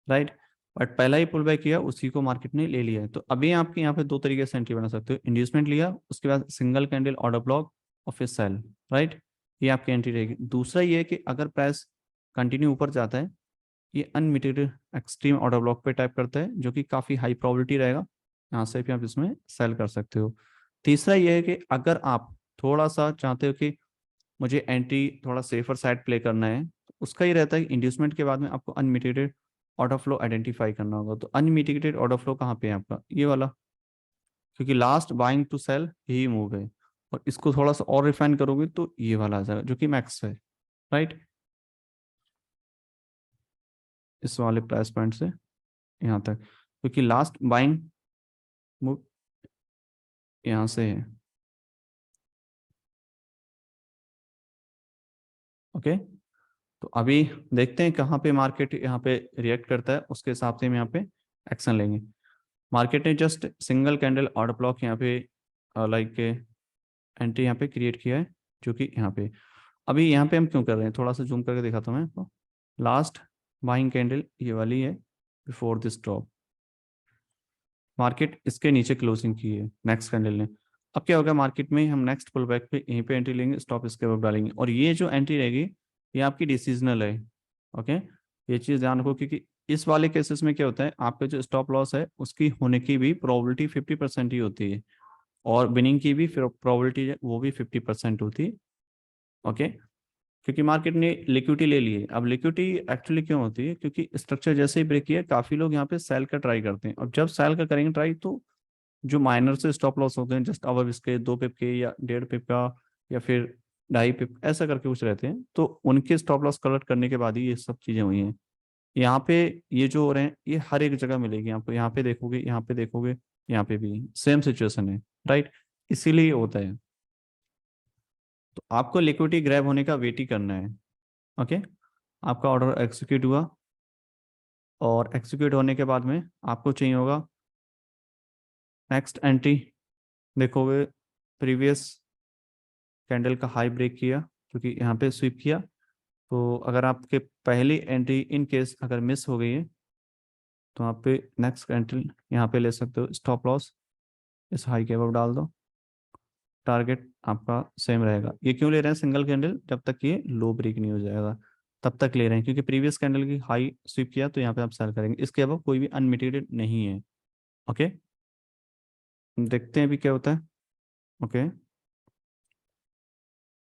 राइट। बट पहला ही पुल बैक किया उसी को मार्केट ने ले लिया है, तो अभी आपके यहाँ पे दो तरीके से एंट्री बना सकते हो, इंड्यूसमेंट लिया उसके बाद सिंगल कैंडल ऑर्डर ब्लॉक और फिर सेल, राइट। ये आपकी एंट्री रहेगी। दूसरा ये है कि अगर प्राइस कंटिन्यू ऊपर जाता है, ये अनमिटिगेटेड एक्सट्रीम ऑर्डर ब्लॉक पे टाइप करता है जो कि काफ़ी हाई प्रोबेबिलिटी रहेगा, यहाँ से भी आप इसमें सेल कर सकते हो। तीसरा ये है कि अगर आप थोड़ा सा चाहते हो कि मुझे एंट्री थोड़ा सेफर साइड प्ले करना है, उसका ही रहता है कि इंड्यूसमेंट के बाद में आपको अनमिटिगेटेड ऑर्डर फ्लो आइडेंटिफाई करना होगा। तो अनमिटिगेटेड ऑर्डर फ्लो कहाँ पे है आपका, ये वाला, क्योंकि लास्ट बाइंग टू सेल यही मूव है। और इसको थोड़ा सा और रिफाइन करोगे तो ये वाला आ जाएगा जो कि मैक्स है, राइट, इस वाले प्राइस पॉइंट से यहाँ तक, क्योंकि लास्ट बाइंग मूव यहाँ से है। ओके, तो अभी देखते हैं कहाँ पे मार्केट यहाँ पे रिएक्ट करता है, उसके हिसाब से हम यहाँ पे एक्शन लेंगे। मार्केट ने just single candle order block यहाँ पे लाइक एंट्री यहाँ पे क्रिएट किया है, जो कि यहाँ पे अभी यहाँ पे हम क्यों कर रहे हैं, थोड़ा सा जूम करके दिखाता हूँ मैं आपको। लास्ट बाइंग कैंडल ये वाली है बिफोर दिस ड्रॉप, मार्केट इसके नीचे क्लोजिंग की है नेक्स्ट कैंडल ने। अब क्या होगा मार्केट में, हम नेक्स्ट पुल बैक पे यहीं पे एंट्री लेंगे, स्टॉप इसके ऊपर डालेंगे, और ये जो एंट्री रहेगी ये आपकी डिसीजनल है। ओके, ये चीज़ ध्यान रखो, क्योंकि इस वाले केसेस में क्या होता है, आपका जो स्टॉप लॉस है उसकी होने की भी प्रोबेबिलिटी 50% ही होती है, और विनिंग की भी फिर प्रोबेबिलिटी वो भी 50% होती है। ओके, क्योंकि मार्केट ने लिक्विडिटी ले ली है। अब लिक्विडिटी एक्चुअली क्यों होती है, क्योंकि स्ट्रक्चर जैसे ही ब्रेक किया काफी लोग यहाँ पे सेल का ट्राई करते हैं, और जब सेल का करेंगे ट्राई तो जो माइनर से स्टॉप लॉस होते हैं जस्ट अवर इसके 2 पिप के या 1.5 पिप का या फिर 2.5 पिप ऐसा करके कुछ रहते हैं, तो उनके स्टॉप लॉस कलेक्ट करने के बाद ही ये सब चीजें हुई हैं। यहाँ पे ये जो हो रहे हैं ये हर एक जगह मिलेगी आपको, यहाँ पे देखोगे, यहाँ पे देखोगे, यहाँ पे भी सेम सिचुएशन है, राइट, इसीलिए ये होता है। तो आपको लिक्विडिटी ग्रैब होने का वेट ही करना है। ओके, आपका ऑर्डर एग्जीक्यूट हुआ, और एग्जीक्यूट होने के बाद में आपको चाहिए होगा नेक्स्ट एंट्री, देखोगे प्रीवियस कैंडल का हाई ब्रेक किया, क्योंकि यहाँ पे स्वीप किया, तो अगर आपके पहली एंट्री इन केस अगर मिस हो गई है तो आप पे नेक्स्ट एंट्री यहाँ पे ले सकते हो, स्टॉप लॉस इस हाई के अबव डाल दो, टारगेट आपका सेम रहेगा। ये क्यों ले रहे हैं सिंगल कैंडल, जब तक ये लो ब्रेक नहीं हो जाएगा तब तक ले रहे हैं, क्योंकि प्रीवियस कैंडल की हाई स्वीप किया तो यहाँ पे आप सेल करेंगे, इसके अबव कोई भी अनमिटिगेटेड नहीं है। ओके, देखते हैं अभी क्या होता है। ओके,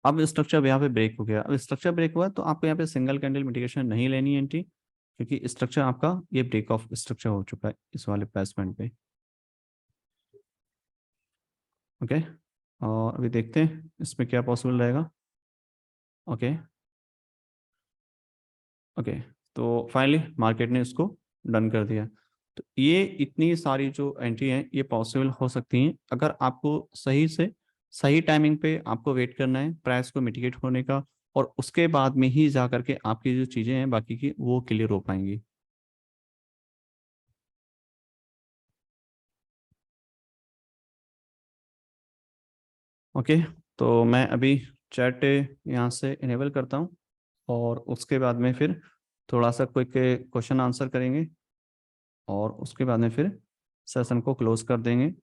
अब स्ट्रक्चर यहाँ पे ब्रेक हो गया, अब स्ट्रक्चर ब्रेक हुआ तो आपको यहाँ पे सिंगल कैंडल मिटिगेशन नहीं लेनी है एंट्री, क्योंकि स्ट्रक्चर आपका ये ब्रेक ऑफ स्ट्रक्चर हो चुका है इस वाले प्लेसमेंट पे। ओके, और अभी देखते हैं इसमें क्या पॉसिबल रहेगा। ओके, ओके, तो फाइनली मार्केट ने इसको डन कर दिया। तो ये इतनी सारी जो एंट्री हैं ये पॉसिबल हो सकती हैं अगर आपको सही से सही टाइमिंग पे आपको वेट करना है प्राइस को मिटिगेट होने का, और उसके बाद में ही जा करके आपकी जो चीज़ें हैं बाकी की वो क्लियर हो पाएंगी। ओके, तो मैं अभी चैट यहाँ से इनेबल करता हूँ, और उसके बाद में फिर थोड़ा सा क्विक क्वेश्चन आंसर करेंगे, और उसके बाद में फिर सेशन को क्लोज कर देंगे।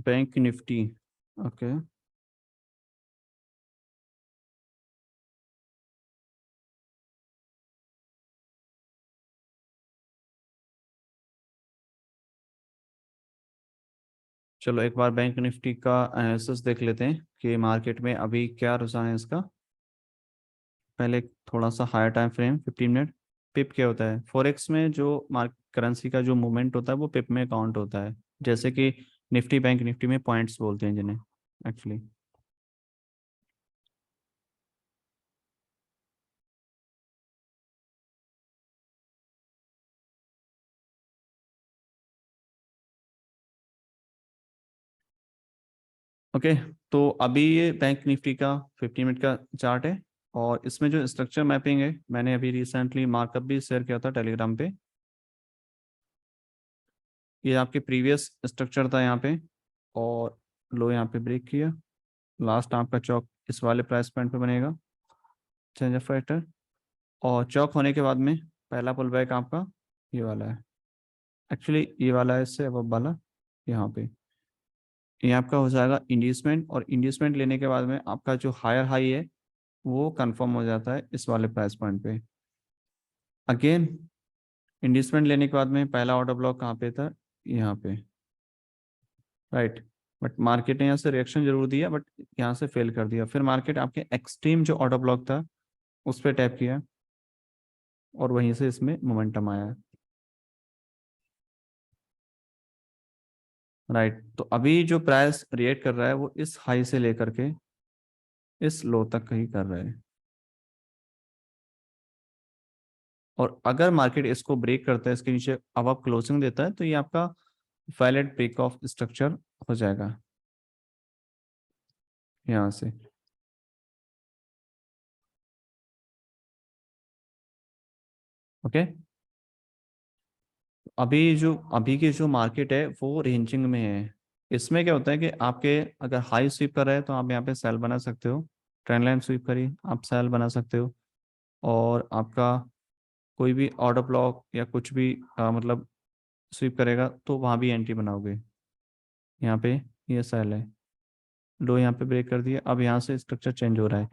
बैंक निफ्टी, ओके, चलो एक बार बैंक निफ्टी का एनालिसिस देख लेते हैं कि मार्केट में अभी क्या रुझान है इसका। पहले थोड़ा सा हायर टाइम फ्रेम 15 मिनट। पिप क्या होता है, फॉरेक्स में जो मार्क करेंसी का जो मूवमेंट होता है वो पिप में काउंट होता है, जैसे कि निफ्टी बैंक निफ्टी में पॉइंट्स बोलते हैं जिन्हें एक्चुअली। ओके, तो अभी ये बैंक निफ्टी का 15 मिनट का चार्ट है, और इसमें जो स्ट्रक्चर मैपिंग है मैंने अभी रिसेंटली मार्कअप भी शेयर किया था टेलीग्राम पे। ये आपके प्रीवियस स्ट्रक्चर था यहाँ पे, और लो यहाँ पे ब्रेक किया, लास्ट आपका चौक इस वाले प्राइस पॉइंट पे बनेगा, चेंज ऑफ फैक्टर, और चौक होने के बाद में पहला पुल बैक आपका ये वाला है, एक्चुअली ये वाला है इससे अब वाला यहाँ पे। ये आपका हो जाएगा इंड्यूसमेंट, और इंड्यूसमेंट लेने के बाद में आपका जो हायर हाई है वो कंफर्म हो जाता है इस वाले प्राइस पॉइंट पे। अगेन इंड्यूसमेंट लेने के बाद में पहला ऑर्डर ब्लॉक कहाँ पे था, यहाँ पे, राइट। बट मार्केट ने यहाँ से रिएक्शन जरूर दिया, बट यहाँ से फेल कर दिया। फिर मार्केट आपके एक्सट्रीम जो ऑर्डर ब्लॉक था उस पर टैप किया, और वहीं से इसमें मोमेंटम आया, राइट। तो अभी जो प्राइस रिएक्ट कर रहा है वो इस हाई से लेकर के इस लो तक ही कर रहा है, और अगर मार्केट इसको ब्रेक करता है, इसके नीचे अब आप क्लोजिंग देता है, तो ये आपका वैलिड ब्रेक ऑफ स्ट्रक्चर हो जाएगा यहाँ से। ओके, अभी की जो मार्केट है वो रेंजिंग में है। इसमें क्या होता है कि आपके अगर हाई स्वीप कर रहा है तो आप यहाँ पे सेल बना सकते हो, ट्रेंड लाइन स्वीप करी आप सेल बना सकते हो, और आपका कोई भी ऑर्डर ब्लॉक या कुछ भी मतलब स्वीप करेगा तो वहाँ भी एंट्री बनाओगे। यहाँ पे ये सेल है, लो यहाँ पे ब्रेक कर दिया, अब यहाँ से स्ट्रक्चर चेंज हो रहा है।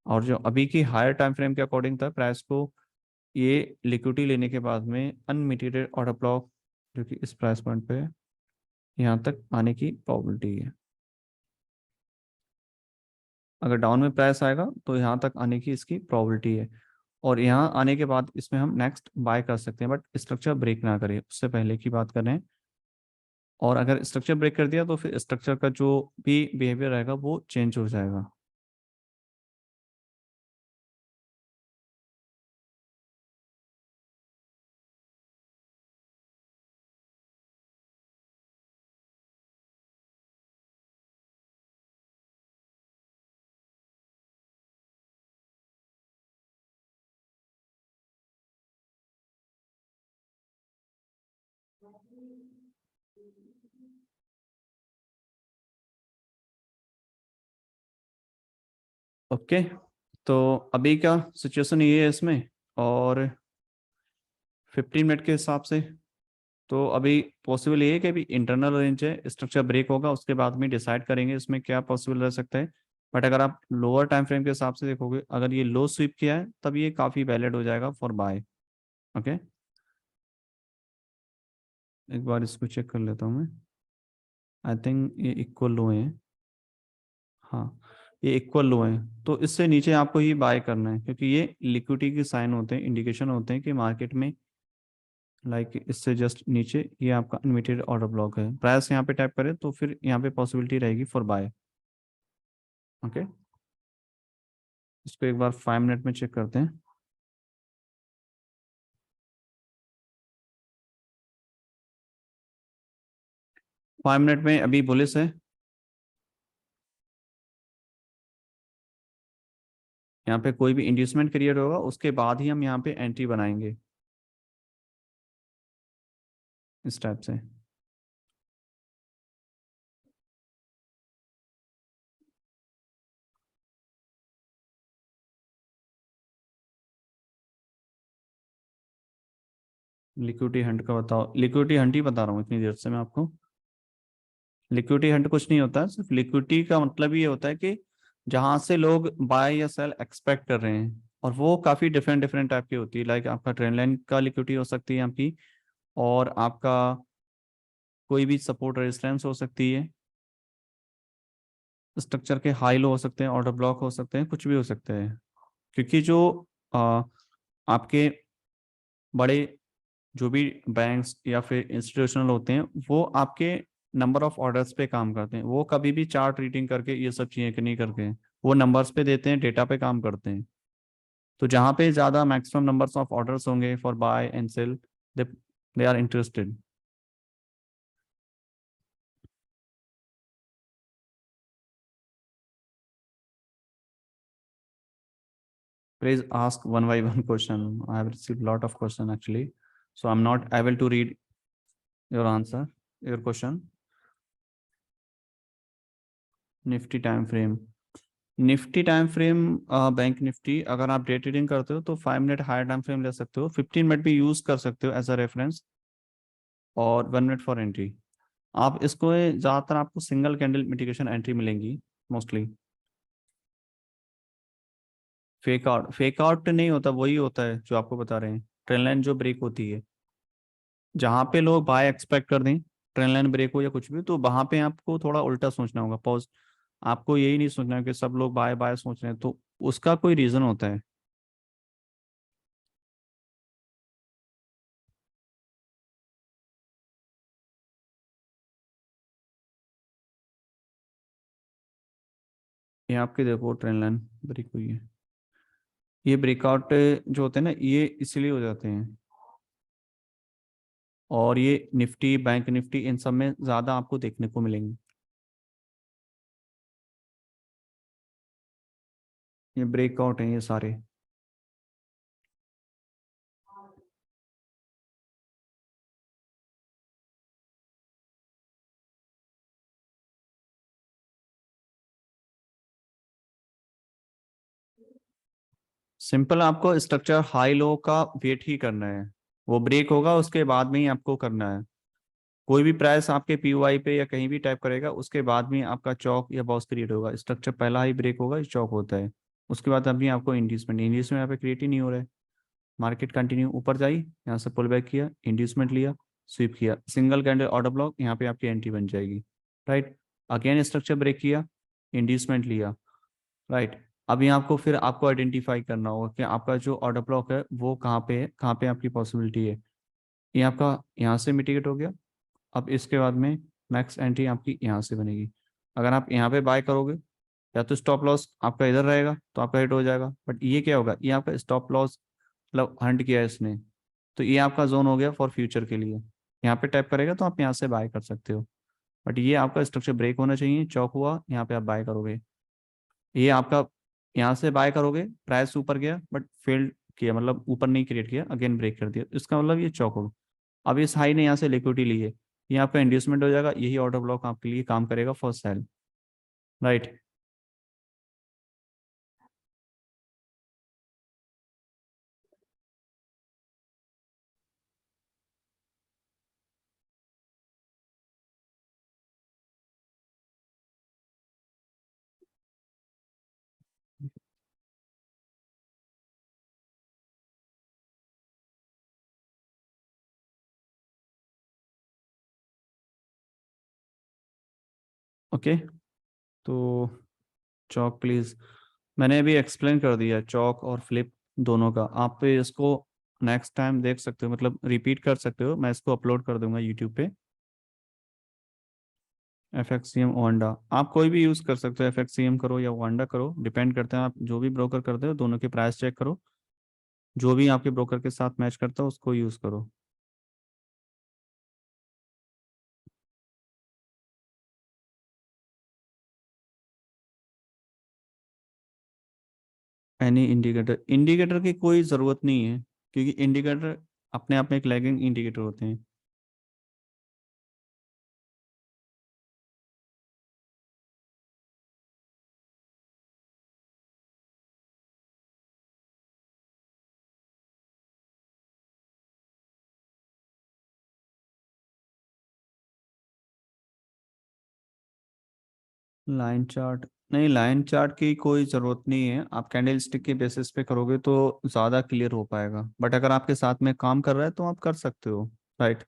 और जो अभी की हायर टाइम फ्रेम के अकॉर्डिंग था प्राइस को, ये लिक्विडिटी लेने के बाद में अनमिटिगेटेड ऑर्डर ब्लॉक जो कि इस प्राइस पॉइंट पे है, यहाँ तक आने की प्रोबेबिलिटी है। अगर डाउन में प्राइस आएगा तो यहाँ तक आने की इसकी प्रोबेबिलिटी है, और यहाँ आने के बाद इसमें हम नेक्स्ट बाय कर सकते हैं, बट स्ट्रक्चर ब्रेक ना करे उससे पहले की बात करें। और अगर स्ट्रक्चर ब्रेक कर दिया तो फिर स्ट्रक्चर का जो भी बिहेवियर रहेगा वो चेंज हो जाएगा। ओके, तो अभी का सिचुएशन ये है इसमें, और 15 मिनट के हिसाब से तो अभी पॉसिबल ये है कि अभी इंटरनल रेंज है, स्ट्रक्चर ब्रेक होगा उसके बाद में डिसाइड करेंगे इसमें क्या पॉसिबल रह सकता है। बट अगर आप लोअर टाइम फ्रेम के हिसाब से देखोगे, अगर ये लो स्वीप किया है तब ये काफ़ी वैलिड हो जाएगा फॉर बाय। ओके, एक बार इसको चेक कर लेता हूँ मैं। आई थिंक ये इक्वल लो है, हाँ ये इक्वल लो है, तो इससे नीचे आपको ही बाय करना है, क्योंकि ये लिक्विडिटी के साइन होते हैं, इंडिकेशन होते हैं कि मार्केट में लाइक इससे जस्ट नीचे ये आपका अनलिमिटेड ऑर्डर ब्लॉक है। प्राइस यहाँ पे टैप करें तो फिर यहाँ पे पॉसिबिलिटी रहेगी फॉर बाय। ओके, इसको एक बार 5 मिनट में चेक करते हैं। 5 मिनट में अभी बुलिस है, यहाँ पे कोई भी इंड्यूसमेंट क्रिएट होगा उसके बाद ही हम यहाँ पे एंट्री बनाएंगे इस टाइप से। लिक्विडिटी हंट का बताओ, लिक्विडिटी हंट ही बता रहा हूँ इतनी देर से मैं आपको। लिक्विडिटी हंट कुछ नहीं होता, सिर्फ लिक्विडिटी का मतलब ये होता है कि जहां से लोग बाय या सेल एक्सपेक्ट कर रहे हैं, और वो काफी डिफरेंट डिफरेंट टाइप की होती है। लाइक आपका ट्रेंड लाइन का लिक्विडिटी हो सकती है आपकी, और आपका कोई भी सपोर्ट रेजिस्टेंस हो सकती है, स्ट्रक्चर के हाई लो हो सकते हैं, ऑर्डर ब्लॉक हो सकते हैं, कुछ भी हो सकते हैं। क्योंकि जो आपके बड़े जो भी बैंक्स या फिर इंस्टीट्यूशनल होते हैं वो आपके नंबर ऑफ ऑर्डर्स पे काम करते हैं, वो कभी भी चार्ट रीडिंग करके ये सब चीज़ें नहीं करते हैं, वो नंबर्स पे देते हैं, डेटा पे काम करते हैं। तो जहाँ पे ज़्यादा मैक्सिमम नंबर्स ऑफ ऑर्डर्स होंगे for buy and sell, they are interested. Please ask one by one question. I have received lot of question actually, so I'm not able to read your answer, your question. Nifty time frame, Nifty time frame, bank Nifty अगर आप day trading करते हो तो 5 minute higher time frame ले सकते हो, 15 minute भी use कर सकते हो एज अ रेफरेंस, और 1 मिनट फॉर एंट्री। आप इसको ज़्यादातर आपको सिंगल कैंडल मिटिगेशन एंट्री मिलेंगी मोस्टली। फेक आउट नहीं होता, वही होता है जो आपको बता रहे हैं, ट्रेंड लाइन जो ब्रेक होती है, जहाँ पे लोग बाय एक्सपेक्ट कर दें, ट्रेंड लाइन ब्रेक हो या कुछ भी, तो वहां पे आपको थोड़ा उल्टा सोचना होगा। पॉज, आपको यही नहीं सोचना है कि सब लोग बाय बाय सोच रहे हैं, तो उसका कोई रीजन होता है। ये आपके देखो ट्रेंड लाइन ब्रेक हुई है, ये ब्रेकआउट जो होते हैं ना, ये इसलिए हो जाते हैं। और ये निफ्टी, बैंक निफ्टी, इन सब में ज्यादा आपको देखने को मिलेंगे। ये ब्रेकआउट हैं ये सारे। सिंपल, आपको स्ट्रक्चर हाई लो का वेट ही करना है। वो ब्रेक होगा उसके बाद में ही आपको करना है। कोई भी प्राइस आपके पीओआई पे या कहीं भी टाइप करेगा, उसके बाद में आपका चौक या बॉक्स क्रिएट होगा। स्ट्रक्चर पहला ही ब्रेक होगा, चौक होता है। उसके बाद अभी आपको इंड्यूसमेंट, इंड्यूसमेंट यहाँ पे क्रिएट ही नहीं हो रहा है। मार्केट कंटिन्यू ऊपर जाई, यहाँ से पुल बैक किया, इंड्यूसमेंट लिया, स्वीप किया, सिंगल कैंडल ऑर्डर ब्लॉक, यहाँ पे आपकी एंट्री बन जाएगी। राइट। अगेन स्ट्रक्चर ब्रेक किया, इंड्यूसमेंट लिया। राइट। अभी आपको फिर आपको आइडेंटिफाई करना होगा कि आपका जो ऑर्डर ब्लॉक है वो कहाँ पे है, कहाँ पे आपकी पॉसिबिलिटी है। ये आपका यहाँ से मिटिगेट हो गया। अब इसके बाद में मैक्स एंट्री आपकी यहाँ से बनेगी। अगर आप यहाँ पे बाय करोगे, या तो स्टॉप लॉस आपका इधर रहेगा तो आपका हिट हो जाएगा, बट ये क्या होगा, ये आपका स्टॉप लॉस मतलब हंट किया है इसने, तो ये आपका जोन हो गया फॉर फ्यूचर के लिए। यहाँ पे टैप करेगा तो आप यहाँ से बाय कर सकते हो। बट ये आपका स्ट्रक्चर ब्रेक होना चाहिए, चौक हुआ, यहाँ पे आप बाय करोगे। ये आपका यहाँ से बाय करोगे, प्राइस ऊपर गया बट फेल्ड किया, मतलब ऊपर नहीं क्रिएट किया, अगेन ब्रेक कर दिया, इसका मतलब ये चौक होगा। अब इस हाई ने यहाँ से लिक्विडिटी ली है, ये आपका इंड्यूसमेंट हो जाएगा, यही ऑर्डर ब्लॉक आपके लिए काम करेगा फॉर सेल। राइट। ओके। तो चौक प्लीज, मैंने अभी एक्सप्लेन कर दिया चौक और फ्लिप दोनों का। आप पे इसको नेक्स्ट टाइम देख सकते हो, मतलब रिपीट कर सकते हो, मैं इसको अपलोड कर दूंगा यूट्यूब पे। F X C M Oanda, आप कोई भी यूज़ कर सकते हो, एफ एक्स सी एम करो या वांडा करो, डिपेंड करते हैं आप जो भी ब्रोकर करते हो, दोनों के प्राइस चेक करो, जो भी आपके ब्रोकर के साथ मैच करता हो उसको यूज़ करो। एनी इंडिकेटर, इंडिकेटर की कोई ज़रूरत नहीं है, क्योंकि इंडिकेटर अपने आप में एक लैगिंग इंडिकेटर होते हैं। लाइन चार्ट, नहीं लाइन चार्ट की कोई ज़रूरत नहीं है, आप कैंडल स्टिक के बेसिस पे करोगे तो ज़्यादा क्लियर हो पाएगा, बट अगर आपके साथ में काम कर रहा है तो आप कर सकते हो। राइट।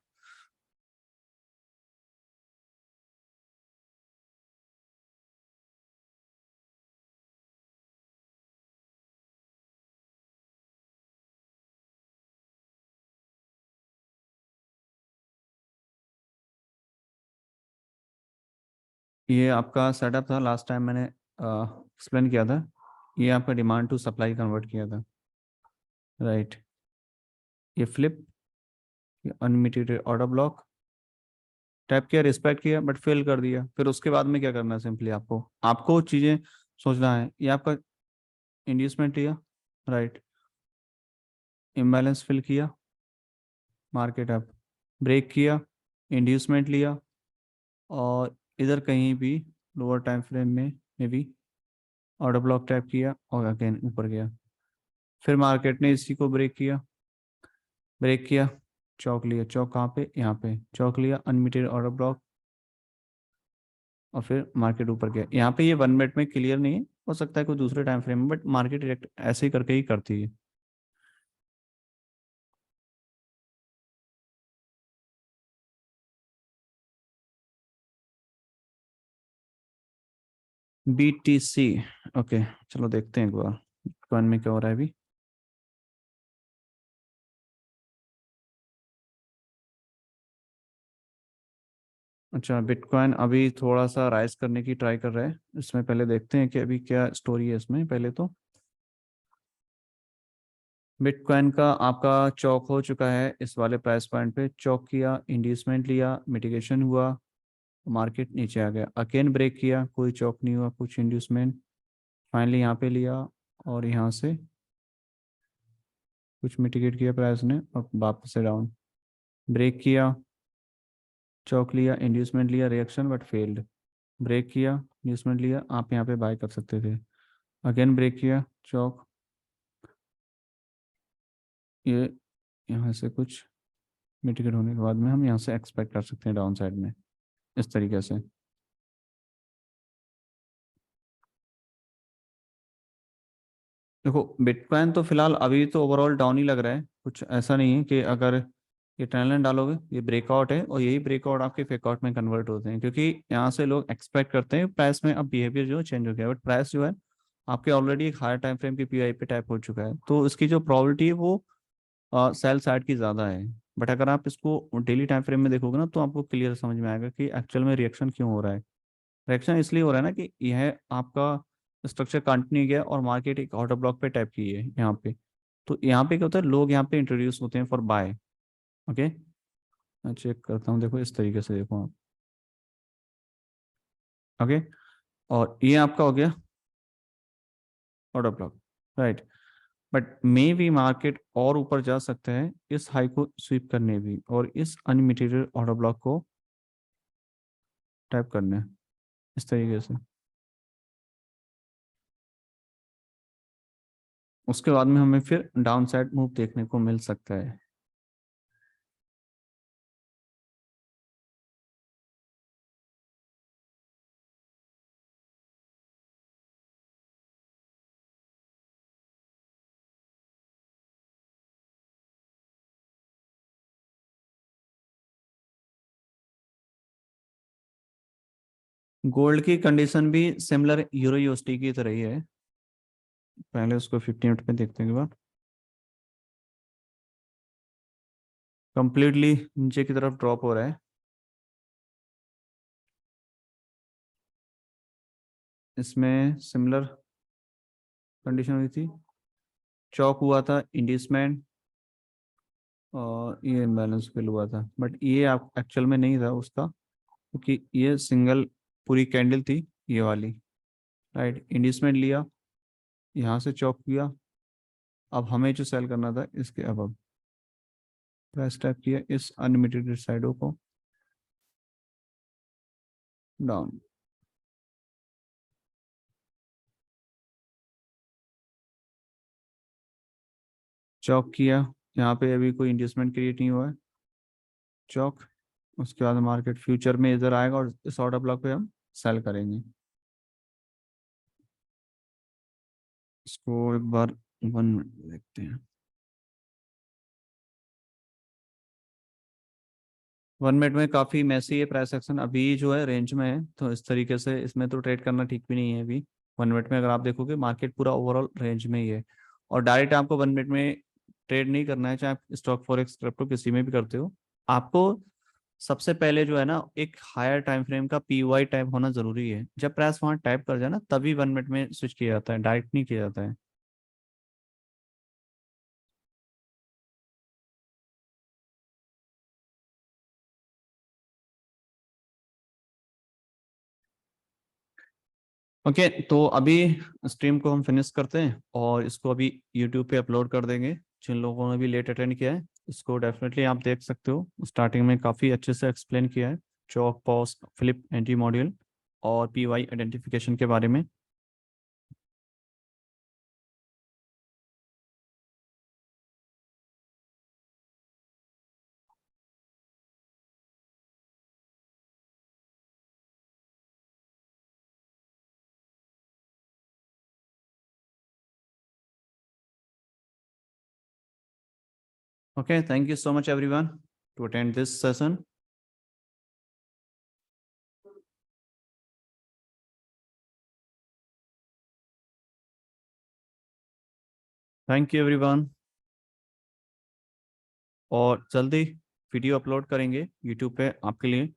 ये आपका सेटअप था, लास्ट टाइम मैंने एक्सप्लेन किया था। ये आपका डिमांड टू सप्लाई कन्वर्ट किया था। राइट। ये फ्लिप, ये अनमिटेड ऑर्डर ब्लॉक, टैप किया, रिस्पेक्ट किया, बट फेल कर दिया। फिर उसके बाद में क्या करना है, सिंपली आपको आपको चीज़ें सोचना है। ये आपका इंड्यूसमेंट लिया, राइट, इम्बैलेंस फिल किया, मार्केट अप, ब्रेक किया, इंड्यूसमेंट लिया, और इधर कहीं भी लोअर टाइम फ्रेम में भी ऑर्डर ब्लॉक टैप किया और अगेन ऊपर गया। फिर मार्केट ने इसी को ब्रेक किया, ब्रेक किया, चौक लिया, चौक कहाँ पे, यहाँ पे चौक लिया, अनमिटेड ऑर्डर ब्लॉक, और फिर मार्केट ऊपर गया। यहाँ पे ये 1 मिनट में क्लियर नहीं है, हो सकता है कोई दूसरे टाइम फ्रेम में, बट मार्केट रिएक्ट ऐसे ही करके ही करती है। BTC, ओके, चलो देखते हैं एक बार बिटकॉइन में क्या हो रहा है अभी। अच्छा, बिटकॉइन अभी थोड़ा सा राइज करने की ट्राई कर रहा है। इसमें पहले देखते हैं कि अभी क्या स्टोरी है इसमें। पहले तो बिटकॉइन का आपका चौक हो चुका है, इस वाले प्राइस पॉइंट पे चौक किया, इंड्यूसमेंट लिया, मिटिगेशन हुआ, मार्केट नीचे आ गया, अगेन ब्रेक किया, कोई चौक नहीं हुआ, कुछ इंड्यूसमेंट, फाइनली यहाँ पे लिया, और यहाँ से कुछ मिटिगेट किया प्राइस ने और वापस से डाउन, ब्रेक किया, चौक लिया, इंड्यूसमेंट लिया, रिएक्शन बट फेल्ड, ब्रेक किया, इंड्यूसमेंट लिया, आप यहाँ पे बाय कर सकते थे, अगेन ब्रेक किया, चौक, ये यहाँ से कुछ मिटिगेट होने के बाद में हम यहाँ से एक्सपेक्ट कर सकते हैं डाउन साइड में इस तरीके से। देखो बिटकॉइन तो फिलहाल अभी तो ओवरऑल डाउन ही लग रहा है, कुछ ऐसा नहीं है कि अगर ये ट्रेंड लाइन डालोगे ये ब्रेकआउट है, और यही ब्रेकआउट आपके फेकआउट में कन्वर्ट होते हैं, क्योंकि यहाँ से लोग एक्सपेक्ट करते हैं प्राइस में अब बिहेवियर जो चेंज हो गया, बट प्राइस जो है आपके ऑलरेडी एक हायर टाइम फ्रेम की पीआई पे टैप हो चुका है, तो इसकी जो प्रोबेबिलिटी है वो सेल साइड की ज़्यादा है। बट अगर आप इसको डेली टाइम फ्रेम में देखोगे ना, तो आपको क्लियर समझ में आएगा कि एक्चुअल में रिएक्शन क्यों हो रहा है। रिएक्शन इसलिए हो रहा है ना कि यह आपका स्ट्रक्चर कंटिन्यू गया और मार्केट एक ऑर्डर ब्लॉक पे टैप की है यहाँ पे। तो यहाँ पे क्या होता है, लोग यहाँ पे इंट्रोड्यूस होते हैं फॉर बाय। ओके, मैं चेक करता हूँ, देखो इस तरीके से देखो आप। ओके, और ये आपका हो गया ऑर्डर ब्लॉक, राइट। बट मे भी मार्केट और ऊपर जा सकता है इस हाई को स्वीप करने भी, और इस अनमिटेरियल ऑर्डर ब्लॉक को टैप करने, इस तरीके से। उसके बाद में हमें फिर डाउन साइड मूव देखने को मिल सकता है। गोल्ड की कंडीशन भी सिमिलर यूरो यूएसडी की तरह ही है। पहले उसको 50 मिनट में देखते हैं एक बार। कंप्लीटली नीचे की तरफ ड्रॉप हो रहा है। इसमें सिमिलर कंडीशन हुई थी, चौक हुआ था, इंडिसमेंट, और ये इम्बैलेंस फिल हुआ था, बट ये आप एक्चुअल में नहीं था उसका, क्योंकि ये सिंगल पूरी कैंडल थी ये वाली, राइट। इंडिसमेंट लिया, यहाँ से चौक किया, अब हमें जो सेल करना था इसके अब प्राइस टैप किया इस अनलिमिटेड साइडों को डाउन, चौक किया, यहाँ पे अभी कोई इंडस्टमेंट क्रिएट नहीं हुआ है, चौक, उसके बाद मार्केट फ्यूचर में इधर आएगा और इस ऑर्डर ब्लॉक पे हम सेल करेंगे। इसको एक बार 1 मिनट देखते हैं। 1 मिनट में काफ़ी मैसी है प्राइस एक्शन, अभी जो है रेंज में है, तो इस तरीके से इसमें तो ट्रेड करना ठीक भी नहीं है अभी। 1 मिनट में अगर आप देखोगे मार्केट पूरा ओवरऑल रेंज में ही है, और डायरेक्ट आपको 1 मिनट में ट्रेड नहीं करना है, चाहे आप स्टॉक फॉरेक्स क्रिप्टो किसी में भी करते हो। आपको सबसे पहले जो है ना, एक हायर टाइम फ्रेम का पीवाई टाइप होना जरूरी है, जब प्राइस वहां टाइप कर जाए ना तभी 1 मिनट में स्विच किया जाता है, डायरेक्ट नहीं किया जाता है। ओके, तो अभी स्ट्रीम को हम फिनिश करते हैं और इसको अभी यूट्यूब पे अपलोड कर देंगे। जिन लोगों ने भी लेट अटेंड किया है इसको डेफिनेटली आप देख सकते हो, स्टार्टिंग में काफ़ी अच्छे से एक्सप्लेन किया है चौक पॉज फ्लिप एंटी मॉड्यूल और पीवाई आइडेंटिफिकेशन के बारे में। Okay, thank you so much everyone to attend this session. Thank you everyone. और जल्दी वीडियो अपलोड करेंगे यूट्यूब पे आपके लिए।